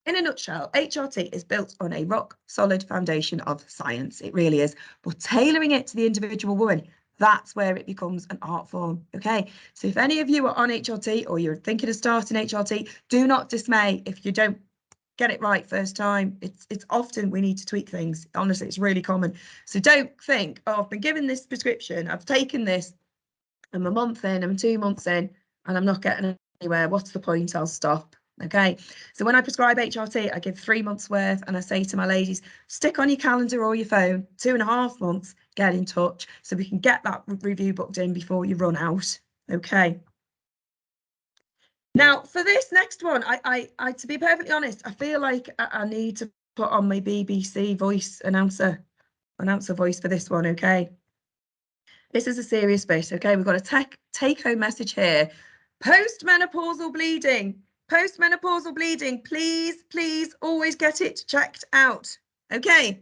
in a nutshell, HRT is built on a rock solid foundation of science. It really is. But tailoring it to the individual woman, that's where it becomes an art form. Okay, so if any of you are on HRT or you're thinking of starting HRT, do not dismay if you don't get it right first time. It's often we need to tweak things. Honestly, it's really common. So don't think, oh, I've been given this prescription, I've taken this, I'm a month in, I'm 2 months in, and I'm not getting anywhere. What's the point? I'll stop. Okay, so when I prescribe HRT, I give 3 months worth, and I say to my ladies, stick on your calendar or your phone, 2.5 months, get in touch so we can get that review booked in before you run out. Okay. Now, for this next one, I to be perfectly honest, I feel like I need to put on my BBC voice announcer voice for this one, okay? This is a serious bit, okay? We've got a take-home message here. Postmenopausal bleeding. Postmenopausal bleeding. Please, please always get it checked out. Okay,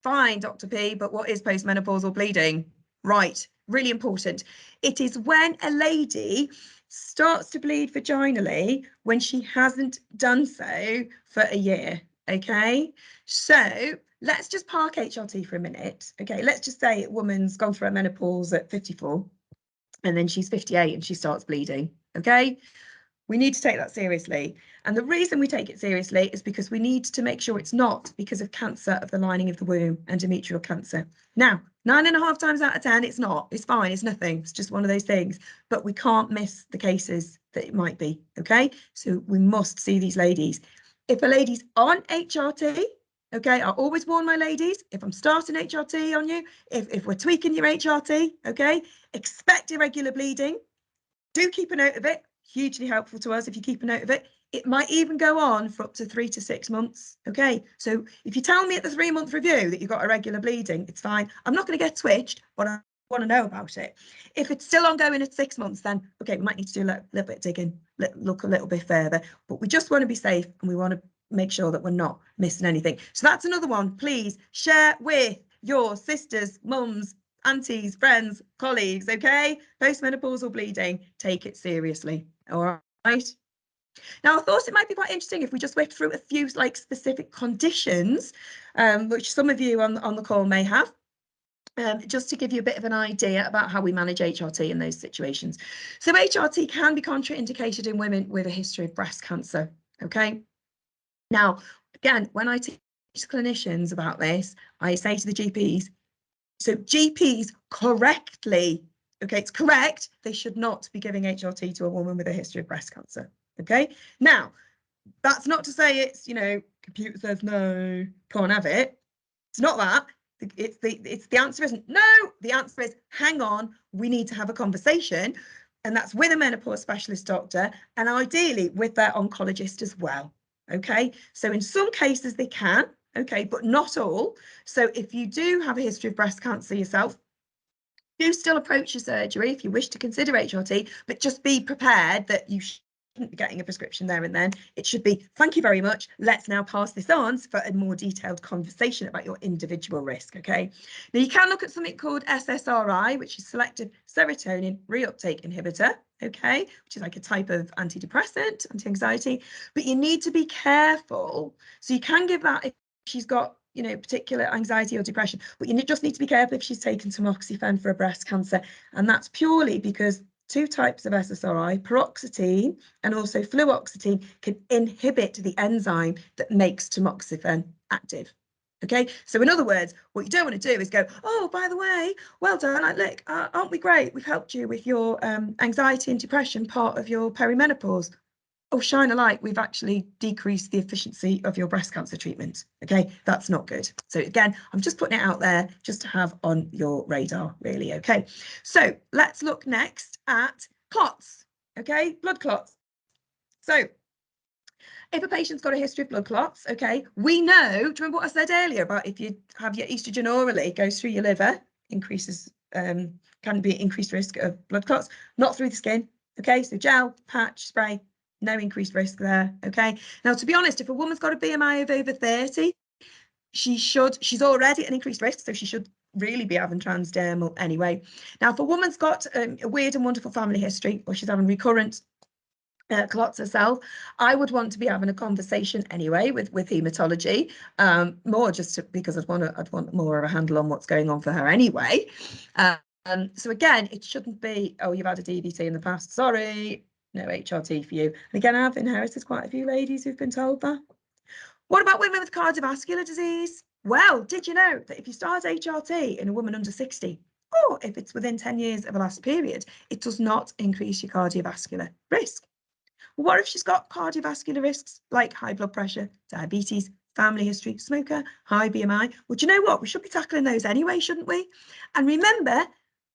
fine, Dr. P, but what is postmenopausal bleeding? Right, really important. It is when a lady starts to bleed vaginally when she hasn't done so for a year, okay? So let's just park HRT for a minute, okay? Let's just say a woman's gone through her menopause at 54 and then she's 58 and she starts bleeding, okay? We need to take that seriously. And the reason we take it seriously is because we need to make sure it's not because of cancer of the lining of the womb, endometrial cancer. Now, 9.5 times out of 10, it's not. It's fine. It's nothing. It's just one of those things. But we can't miss the cases that it might be. Okay, so we must see these ladies. If a lady's on HRT, okay, I always warn my ladies, if I'm starting HRT on you, if we're tweaking your HRT, okay, expect irregular bleeding. Do keep a note of it. Hugely helpful to us if you keep a note of it. It might even go on for up to 3 to 6 months. Okay, so if you tell me at the 3-month review that you've got irregular bleeding, it's fine. I'm not going to get switched, but I want to know about it. If it's still ongoing at 6 months, then okay, we might need to do a little bit of digging, look a little bit further. But we just want to be safe and we want to make sure that we're not missing anything. So that's another one. Please share with your sisters, mums, aunties, friends, colleagues, okay? Postmenopausal bleeding, take it seriously, all right? Now, I thought it might be quite interesting if we just whipped through a few like specific conditions, which some of you on the call may have, just to give you a bit of an idea about how we manage HRT in those situations. So HRT can be contraindicated in women with a history of breast cancer, okay? Now, again, when I teach clinicians about this, I say to the GPs, so GPs correctly, okay, it's correct, they should not be giving HRT to a woman with a history of breast cancer, okay? Now, that's not to say it's, you know, computer says no, can't have it. It's not that. It's the answer isn't no, the answer is hang on, we need to have a conversation. And that's with a menopause specialist doctor and ideally with their oncologist as well, okay? So in some cases they can, okay, but not all. So if you do have a history of breast cancer yourself, do still approach your surgery if you wish to consider HRT, but just be prepared that you shouldn't be getting a prescription there and then. It should be, thank you very much, let's now pass this on for a more detailed conversation about your individual risk, okay? Now you can look at something called SSRI, which is selective serotonin reuptake inhibitor, okay, which is like a type of antidepressant, anti-anxiety, but you need to be careful. So you can give that if she's got, you know, particular anxiety or depression, but you just need to be careful if she's taken tamoxifen for a breast cancer. And that's purely because 2 types of SSRI, paroxetine and also fluoxetine, can inhibit the enzyme that makes tamoxifen active. Okay, so in other words, what you don't want to do is go, oh, by the way, well done, look, aren't we great? We've helped you with your anxiety and depression part of your perimenopause. Oh, shine a light, we've actually decreased the efficiency of your breast cancer treatment. Okay, that's not good. So again, I'm just putting it out there just to have on your radar, really. Okay, so let's look next at clots. Okay, blood clots. So If a patient's got a history of blood clots, okay, we know, do you remember what I said earlier about if you have your estrogen orally, goes through your liver, increases, can be increased risk of blood clots, not through the skin, okay, so gel, patch, spray, no increased risk there, okay. Now, to be honest, if a woman's got a BMI of over 30, she's already at an increased risk, so she should really be having transdermal anyway. Now, if a woman's got a weird and wonderful family history, or she's having recurrent clots herself, I would want to be having a conversation anyway with hematology, more just because I'd want more of a handle on what's going on for her anyway. So again, it shouldn't be, oh, you've had a DVT in the past, sorry, no HRT for you. And again, I've inherited quite a few ladies who've been told that. What about women with cardiovascular disease? Well, did you know that if you start HRT in a woman under 60, or if it's within 10 years of a last period, it does not increase your cardiovascular risk? What if she's got cardiovascular risks like high blood pressure, diabetes, family history, smoker, high BMI? Well, do you know what? We should be tackling those anyway, shouldn't we? And remember,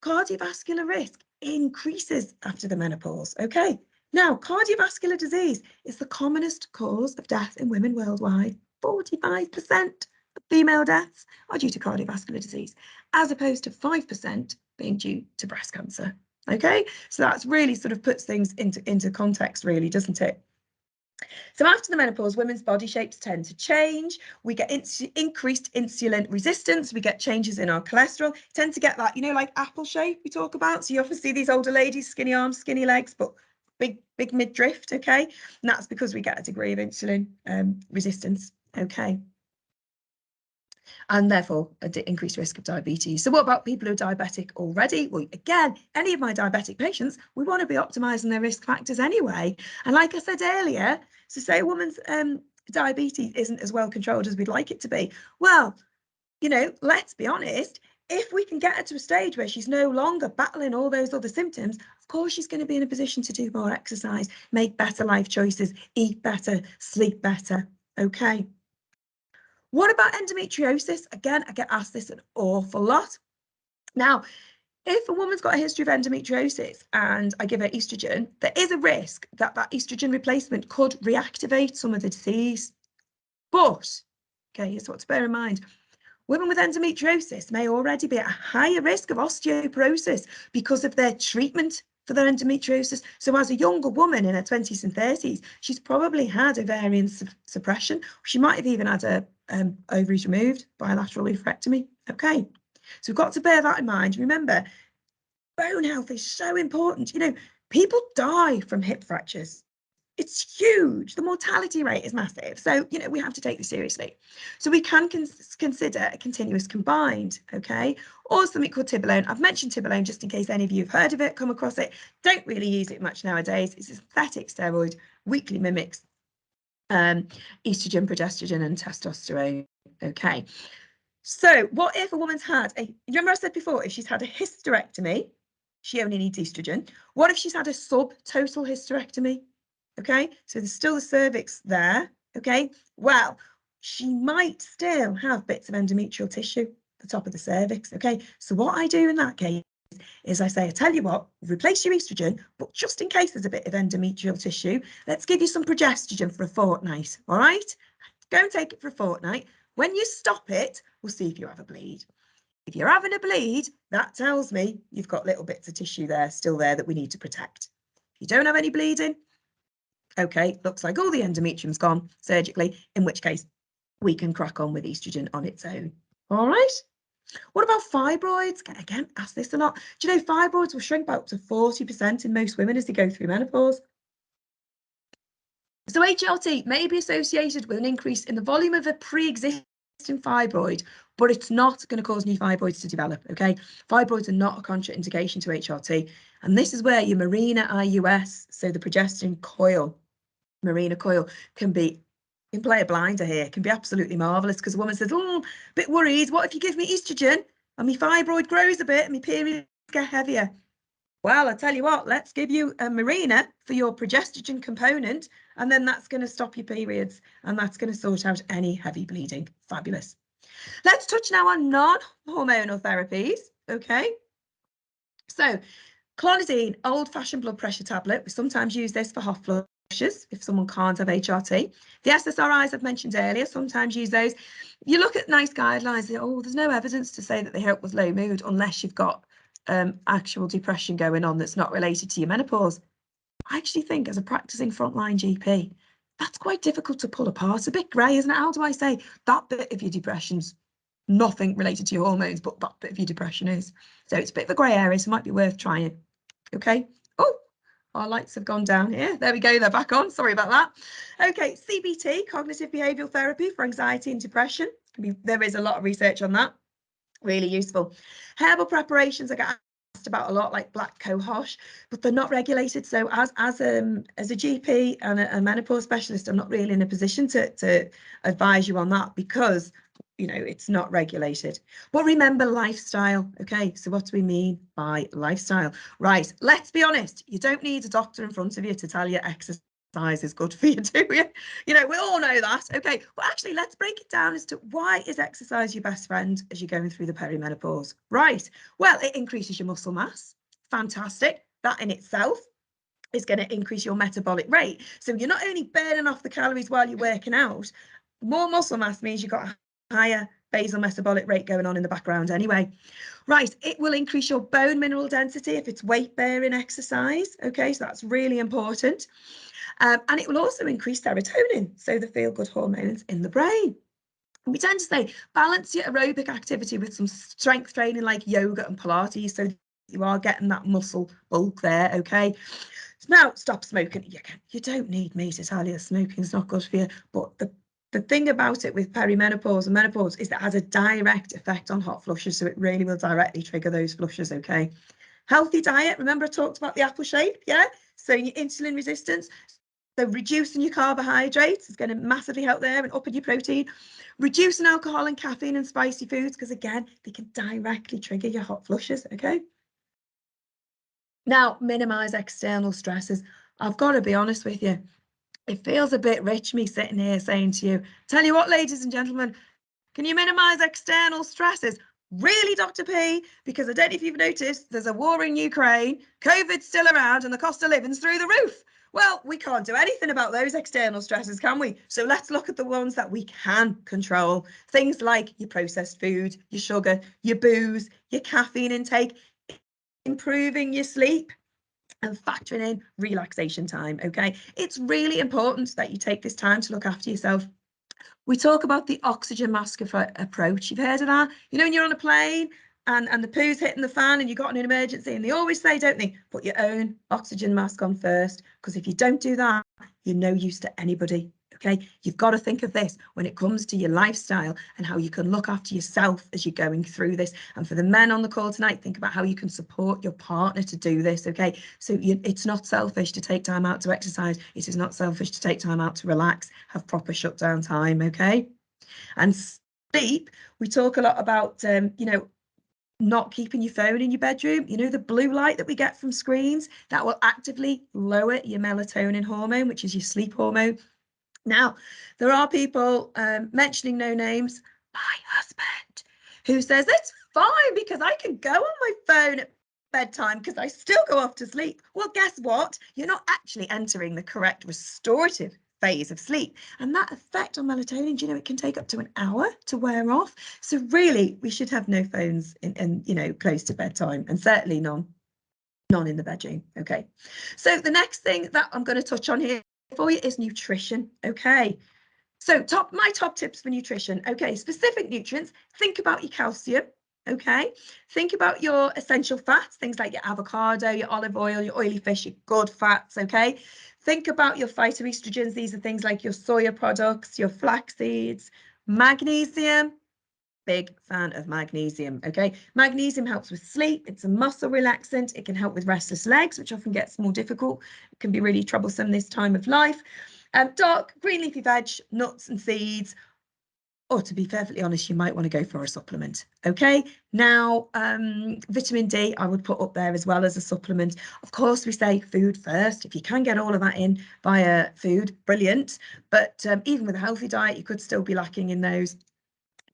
cardiovascular risk increases after the menopause, okay? Now, cardiovascular disease is the commonest cause of death in women worldwide. 45% of female deaths are due to cardiovascular disease, as opposed to 5% being due to breast cancer. Okay, so that's really sort of puts things into context, really, doesn't it? So after the menopause, women's body shapes tend to change. We get increased insulin resistance. We get changes in our cholesterol. Tend to get that, you know, like apple shape we talk about. So you often see these older ladies, skinny arms, skinny legs, but big midriff, okay? And that's because we get a degree of insulin resistance, okay? And therefore an increased risk of diabetes. So what about people who are diabetic already? Well, again, any of my diabetic patients, we want to be optimizing their risk factors anyway. And like I said earlier, so say a woman's diabetes isn't as well controlled as we'd like it to be. Well, you know, let's be honest, if we can get her to a stage where she's no longer battling all those other symptoms, of course she's going to be in a position to do more exercise, make better life choices, eat better, sleep better, okay? What about endometriosis? Again, I get asked this an awful lot. Now, if a woman's got a history of endometriosis and I give her estrogen, there is a risk that that estrogen replacement could reactivate some of the disease. But, okay, here's what to bear in mind. Women with endometriosis may already be at a higher risk of osteoporosis because of their treatment for their endometriosis. So as a younger woman in her 20s and 30s, she's probably had ovarian suppression. She might have even had her ovaries removed, bilateral oophorectomy. Okay, so we've got to bear that in mind. Remember, bone health is so important. You know, people die from hip fractures. It's huge. The mortality rate is massive. So, you know, we have to take this seriously. So we can consider a continuous combined, okay? Or something called Tibolone. I've mentioned Tibolone just in case any of you have heard of it, come across it. Don't really use it much nowadays. It's a synthetic steroid, weakly mimics estrogen, progesterone and testosterone, okay? So what if a woman's had remember I said before, if she's had a hysterectomy, she only needs estrogen. What if she's had a subtotal hysterectomy? Okay, so there's still the cervix there, okay? Well, she might still have bits of endometrial tissue at the top of the cervix, okay? So what I do in that case is I say, I tell you what, replace your estrogen, but just in case there's a bit of endometrial tissue, let's give you some progesterone for a fortnight, all right? Go and take it for a fortnight. When you stop it, we'll see if you have a bleed. If you're having a bleed, that tells me you've got little bits of tissue there, still there, that we need to protect. If you don't have any bleeding, okay, looks like all the endometrium's gone surgically, in which case we can crack on with estrogen on its own. All right. What about fibroids? Again, ask this a lot. Do you know fibroids will shrink by up to 40% in most women as they go through menopause? So HRT may be associated with an increase in the volume of a pre-existing fibroid, but it's not going to cause new fibroids to develop, okay? Fibroids are not a contraindication to HRT. And this is where your Mirena IUS, so the progesterone coil, Mirena coil, can play a blinder here, can be absolutely marvellous, because a woman says, oh, a bit worried, what if you give me estrogen and my fibroid grows a bit and my periods get heavier? Well, I tell you what, let's give you a Mirena for your progesterone component, and then that's going to stop your periods, and that's going to sort out any heavy bleeding. Fabulous. Let's touch now on non-hormonal therapies, okay? So, clonidine, old-fashioned blood pressure tablet. We sometimes use this for hot flushes. flushes if someone can't have HRT. The SSRIs I've mentioned earlier, sometimes use those. You look at nice guidelines, there's no evidence to say that they help with low mood unless you've got actual depression going on that's not related to your menopause. I actually think as a practicing frontline GP, that's quite difficult to pull apart. A bit grey, isn't it? How do I say that bit of your depression's nothing related to your hormones, but that bit of your depression is? So it's a bit of a grey area, so it might be worth trying. Okay. Oh, our lights have gone down here. There we go. They're back on. Sorry about that. Okay. CBT, cognitive behavioural therapy for anxiety and depression. There is a lot of research on that. Really useful. Herbal preparations I get asked about a lot, like black cohosh, but they're not regulated. So as a GP and a menopause specialist, I'm not really in a position to advise you on that because, you know, it's not regulated. But remember, lifestyle. Okay, so what do we mean by lifestyle? Right, let's be honest. You don't need a doctor in front of you to tell you exercise is good for you, do you? You know, we all know that. Okay, but actually let's break it down as to why is exercise your best friend as you're going through the perimenopause? Right, well, it increases your muscle mass. Fantastic. That in itself is going to increase your metabolic rate. So you're not only burning off the calories while you're working out, more muscle mass means you've got a higher basal metabolic rate going on in the background anyway. Right, it will increase your bone mineral density if it's weight bearing exercise. Okay, so that's really important. And it will also increase serotonin, so the feel-good hormones in the brain. And we tend to say balance your aerobic activity with some strength training like yoga and Pilates, so you are getting that muscle bulk there, okay? Now, stop smoking. You don't need me to tell you smoking is not good for you, but the thing about it with perimenopause and menopause is that it has a direct effect on hot flushes, so it really will directly trigger those flushes, okay? Healthy diet, remember I talked about the apple shape, yeah? So your insulin resistance, so reducing your carbohydrates is going to massively help there and upping your protein. Reducing alcohol and caffeine and spicy foods, because again, they can directly trigger your hot flushes, okay? Now, minimize external stresses. I've got to be honest with you. It feels a bit rich, me sitting here saying to you, tell you what, ladies and gentlemen, can you minimize external stresses? Really, Dr. P? Because I don't know if you've noticed, there's a war in Ukraine, COVID's still around and the cost of living's through the roof. Well, we can't do anything about those external stresses, can we? So let's look at the ones that we can control. Things like your processed food, your sugar, your booze, your caffeine intake, improving your sleep, and factoring in relaxation time, okay? It's really important that you take this time to look after yourself. We talk about the oxygen mask approach. You've heard of that? You know, when you're on a plane and the poo's hitting the fan and you've got an emergency, and they always say, don't they, put your own oxygen mask on first, because if you don't do that, you're no use to anybody. Okay, you've got to think of this when it comes to your lifestyle and how you can look after yourself as you're going through this. And for the men on the call tonight, think about how you can support your partner to do this. Okay, so it's not selfish to take time out to exercise. It is not selfish to take time out to relax, have proper shutdown time. Okay, and sleep. We talk a lot about, you know, not keeping your phone in your bedroom. You know, the blue light that we get from screens that will actively lower your melatonin hormone, which is your sleep hormone. Now, there are people mentioning no names, my husband, who says it's fine because I can go on my phone at bedtime because I still go off to sleep. Well, guess what? You're not actually entering the correct restorative phase of sleep. And that effect on melatonin, you know, it can take up to an hour to wear off. So really, we should have no phones in you know, close to bedtime, and certainly none in the bedroom. Okay. So the next thing that I'm going to touch on here for you is nutrition. Okay, so my top tips for nutrition. Okay, specific nutrients. Think about your calcium. Okay, think about your essential fats, things like your avocado, your olive oil, your oily fish, your good fats. Okay, think about your phytoestrogens. These are things like your soya products, your flax seeds. Magnesium, big fan of magnesium. Okay, magnesium helps with sleep. It's a muscle relaxant. It can help with restless legs, which often gets more difficult. It can be really troublesome this time of life. Dark green leafy veg, nuts and seeds. Or to be perfectly honest, you might want to go for a supplement. Okay, now vitamin D I would put up there as well as a supplement. Of course, we say food first. If you can get all of that in via food, brilliant. But even with a healthy diet, you could still be lacking in those.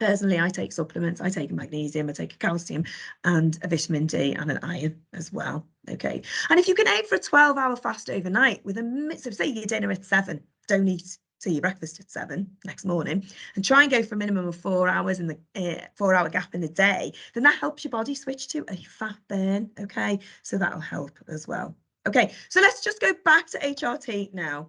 Personally, I take supplements. I take a magnesium, I take a calcium and a vitamin D and an iron as well. Okay. And if you can aim for a 12-hour fast overnight with so say your dinner at 7, don't eat till your breakfast at 7 next morning, and try and go for a minimum of 4 hours in the 4-hour gap in the day, then that helps your body switch to a fat burn. Okay. So that'll help as well. Okay. So let's just go back to HRT now.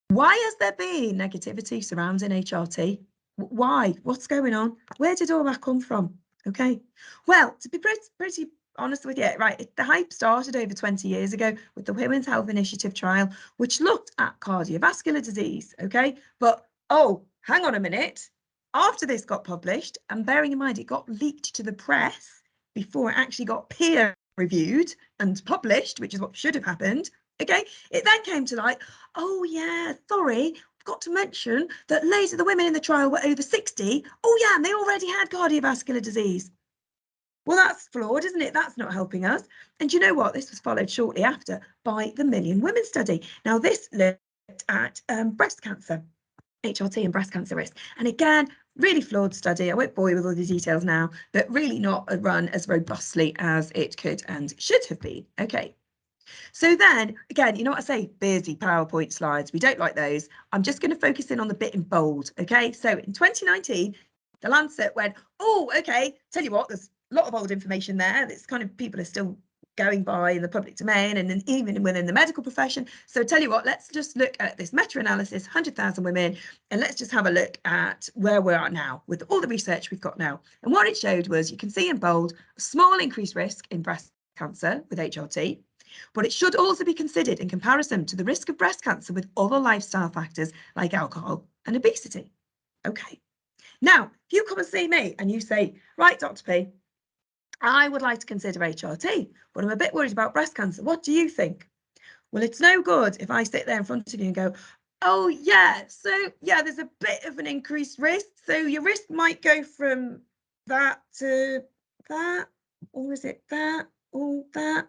Why has there been negativity surrounding HRT? Why? What's going on? Where did all that come from? Okay. Well, to be pretty honest with you, right, the hype started over 20 years ago with the Women's Health Initiative trial, which looked at cardiovascular disease. Okay. But, oh, hang on a minute. After this got published, and bearing in mind it got leaked to the press before it actually got peer reviewed and published, which is what should have happened. Okay. It then came to light, oh yeah, sorry, forgot to mention that loads of the women in the trial were over 60. Oh yeah, and they already had cardiovascular disease. Well, that's flawed, isn't it? That's not helping us. And you know what? This was followed shortly after by the Million Women study. Now, this looked at breast cancer, HRT and breast cancer risk. And again, really flawed study. I won't bore you with all the details now, but really not run as robustly as it could and should have been. Okay. So then, again, you know what I say, busy PowerPoint slides. We don't like those. I'm just going to focus in on the bit in bold. Okay, so in 2019, the Lancet went, oh, okay, tell you what, there's a lot of old information there. That's kind of people are still going by in the public domain and then even within the medical profession. So tell you what, let's just look at this meta-analysis, 100,000 women, and let's just have a look at where we are now with all the research we've got now. And what it showed was, you can see in bold, a small increased risk in breast cancer with HRT. But it should also be considered in comparison to the risk of breast cancer with other lifestyle factors like alcohol and obesity. Okay. Now, if you come and see me and you say, right, Dr. P, I would like to consider HRT, but I'm a bit worried about breast cancer. What do you think? Well, it's no good if I sit there in front of you and go, oh, yeah, so yeah, there's a bit of an increased risk. So your risk might go from that to that, or is it that or that?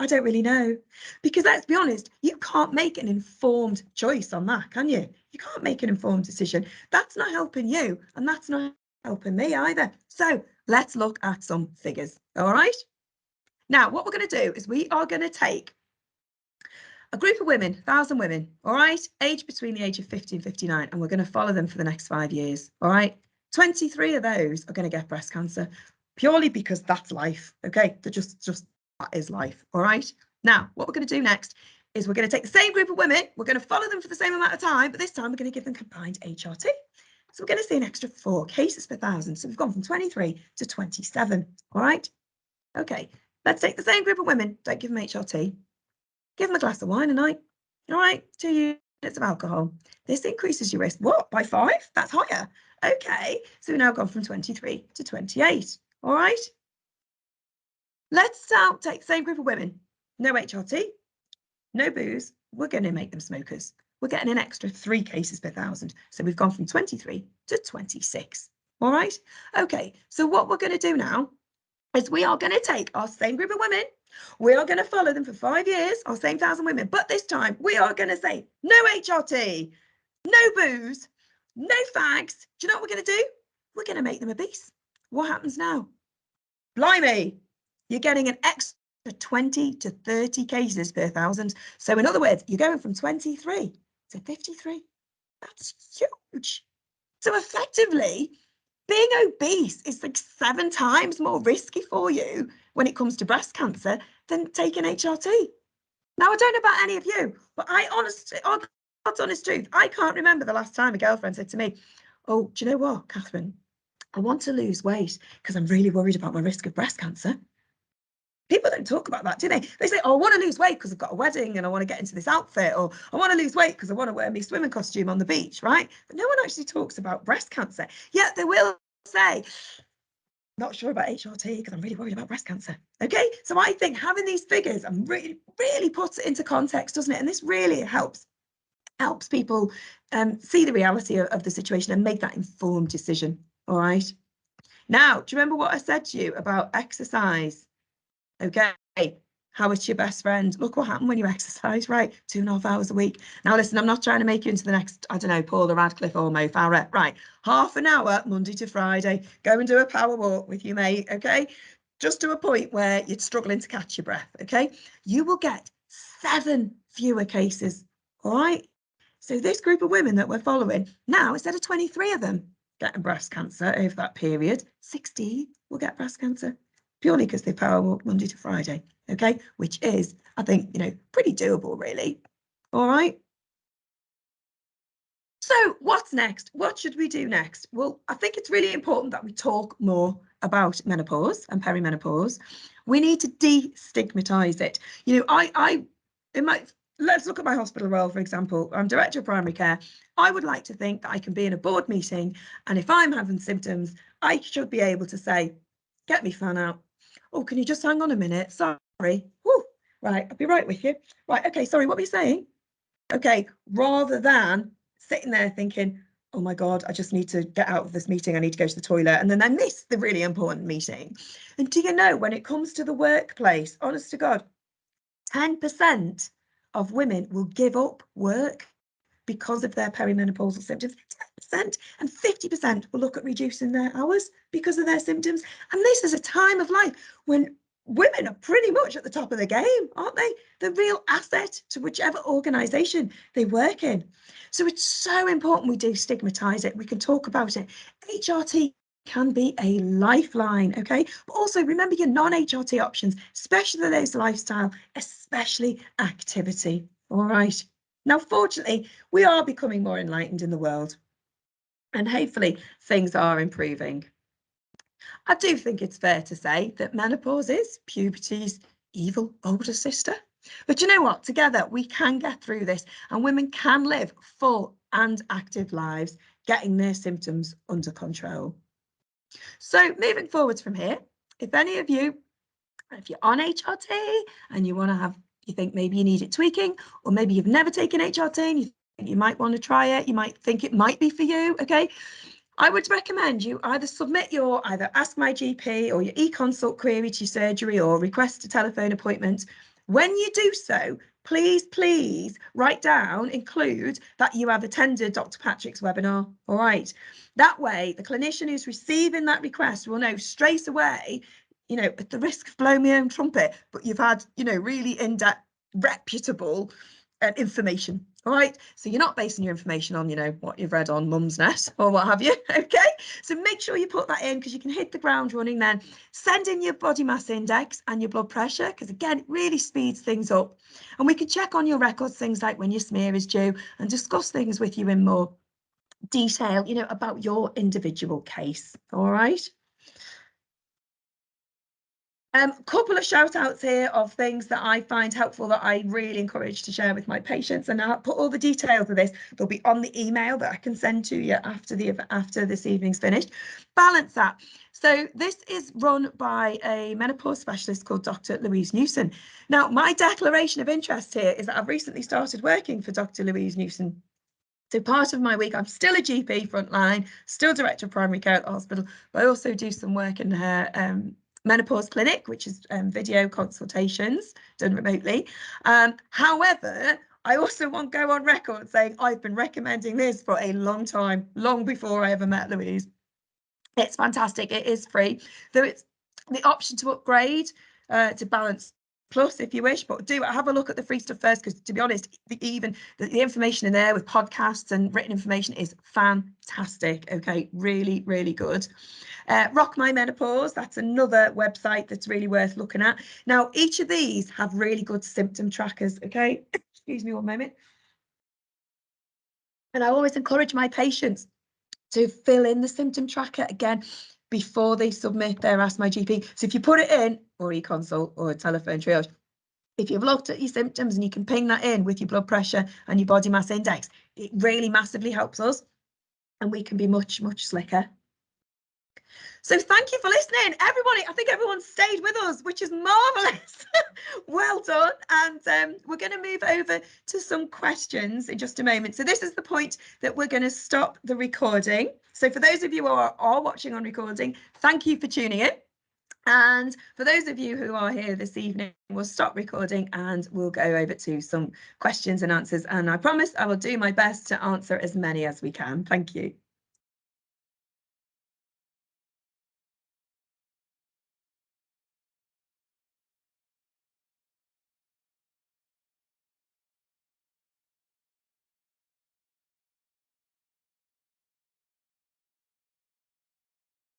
I don't really know, because let's be honest, you can't make an informed choice on that, can you? You can't make an informed decision. That's not helping you, and that's not helping me either. So let's look at some figures. All right. Now, what we're going to do is we are going to take a group of women, 1,000 women, all right, aged between the age of 50 and 59, and we're going to follow them for the next 5 years. All right. 23 of those are going to get breast cancer purely because that's life. Okay. They're just that is life. All right. Now, what we're going to do next is we're going to take the same group of women. We're going to follow them for the same amount of time, but this time we're going to give them combined HRT. So we're going to see an extra 4 cases per 1,000. So we've gone from 23 to 27. All right. Okay. Let's take the same group of women. Don't give them HRT. Give them a glass of wine a night. All right. 2 units of alcohol. This increases your risk. What? By 5? That's higher. Okay. So we've now gone from 23 to 28. All right. Let's take the same group of women. No HRT, no booze. We're going to make them smokers. We're getting an extra 3 cases per 1,000. So we've gone from 23 to 26. All right. Okay. So what we're going to do now is we are going to take our same group of women. We are going to follow them for 5 years, our same 1,000 women. But this time we are going to say no HRT, no booze, no fags. Do you know what we're going to do? We're going to make them obese. What happens now? Blimey. You're getting an extra 20 to 30 cases per 1,000. So in other words, you're going from 23 to 53. That's huge. So effectively, being obese is like 7 times more risky for you when it comes to breast cancer than taking HRT. Now, I don't know about any of you, but I honestly, God's honest truth, I can't remember the last time a girlfriend said to me, oh, do you know what, Kathryn? I want to lose weight because I'm really worried about my risk of breast cancer. People don't talk about that, do they? They say, oh, I want to lose weight because I've got a wedding and I want to get into this outfit, or I want to lose weight because I want to wear my swimming costume on the beach, right? But no one actually talks about breast cancer. Yet they will say, not sure about HRT because I'm really worried about breast cancer. Okay, so I think having these figures and really puts it into context, doesn't it? And this really helps people see the reality of the situation and make that informed decision. All right. Now, do you remember what I said to you about exercise? Okay, how it's your best friend. Look what happened when you exercise, right? 2.5 hours a week. Now, listen, I'm not trying to make you into the next, I don't know, Paula Radcliffe or Mo Farah. Right, half an hour, Monday to Friday. Go and do a power walk with your mate, okay? Just to a point where you're struggling to catch your breath, okay? You will get 7 fewer cases, all right? So this group of women that we're following, now instead of 23 of them getting breast cancer over that period, 16 will get breast cancer, purely because they power walk Monday to Friday, okay? Which is, I think, you know, pretty doable, really. All right. So what's next? What should we do next? Well, I think it's really important that we talk more about menopause and perimenopause. We need to destigmatize it. You know, let's look at my hospital role, for example. I'm director of primary care. I would like to think that I can be in a board meeting, and if I'm having symptoms, I should be able to say, get me fan out. Oh, can you just hang on a minute? Sorry. Whew. Right, I'll be right with you. Right, okay, sorry, what were you saying? Okay, rather than sitting there thinking, oh my God, I just need to get out of this meeting. I need to go to the toilet. And then I miss the really important meeting. And do you know, when it comes to the workplace, honest to God, 10% of women will give up work because of their perimenopausal symptoms. 10% and 50% will look at reducing their hours because of their symptoms. And this is a time of life when women are pretty much at the top of the game, aren't they? The real asset to whichever organisation they work in. So it's so important we destigmatise it. We can talk about it. HRT can be a lifeline, okay? But also remember your non-HRT options, especially those lifestyle, especially activity, all right? Now, fortunately, we are becoming more enlightened in the world, and hopefully things are improving. I do think it's fair to say that menopause is puberty's evil older sister. But you know what? Together we can get through this, and women can live full and active lives, getting their symptoms under control. So moving forwards from here, if any of you, if you're on HRT and you want to have, you think maybe you need it tweaking, or maybe you've never taken HRT and you think you might want to try it, you might think it might be for you, okay? I would recommend you either submit your Ask My GP or your e-consult query to your surgery or request a telephone appointment. When you do so, please write down, include that you have attended Dr. Patrick's webinar, all right? That way, the clinician who's receiving that request will know straight away, you know, at the risk of blowing my own trumpet, but you've had, you know, really in-depth, reputable information. All right, so you're not basing your information on, you know, what you've read on Mumsnet or what have you, okay? So make sure you put that in, because you can hit the ground running then. Send in your body mass index and your blood pressure, because again, it really speeds things up. And we can check on your records, things like when your smear is due, and discuss things with you in more detail, you know, about your individual case, all right? Couple of shout outs here of things that I find helpful that I really encourage to share with my patients, and I'll put all the details of this. They'll be on the email that I can send to you after this evening's finished. Balance that. So this is run by a menopause specialist called Dr. Louise Newson. Now, my declaration of interest here is that I've recently started working for Dr. Louise Newson. So part of my week, I'm still a GP frontline, still director of primary care at the hospital, but I also do some work in her menopause clinic, which is video consultations done remotely. However, I also want to go on record saying I've been recommending this for a long time, long before I ever met Louise. It's fantastic. It is free. There is the option to upgrade to Balance Plus if you wish, but do have a look at the free stuff first, because to be honest, the information in there with podcasts and written information is fantastic. Okay, really good. Rock My Menopause, that's another website that's really worth looking at. Now, each of these have really good symptom trackers. Okay, excuse me one moment. And I always encourage my patients to fill in the symptom tracker again before they submit their Ask My GP. So if you put it in, or e-consult or a telephone triage, if you've looked at your symptoms and you can ping that in with your blood pressure and your body mass index, it really massively helps us, and we can be much slicker. So thank you for listening, everybody. I think everyone stayed with us, which is marvellous. Well done. And we're going to move over to some questions in just a moment. So this is the point that we're going to stop the recording. So for those of you who are watching on recording, thank you for tuning in. And for those of you who are here this evening, we'll stop recording and we'll go over to some questions and answers. And I promise I will do my best to answer as many as we can. Thank you.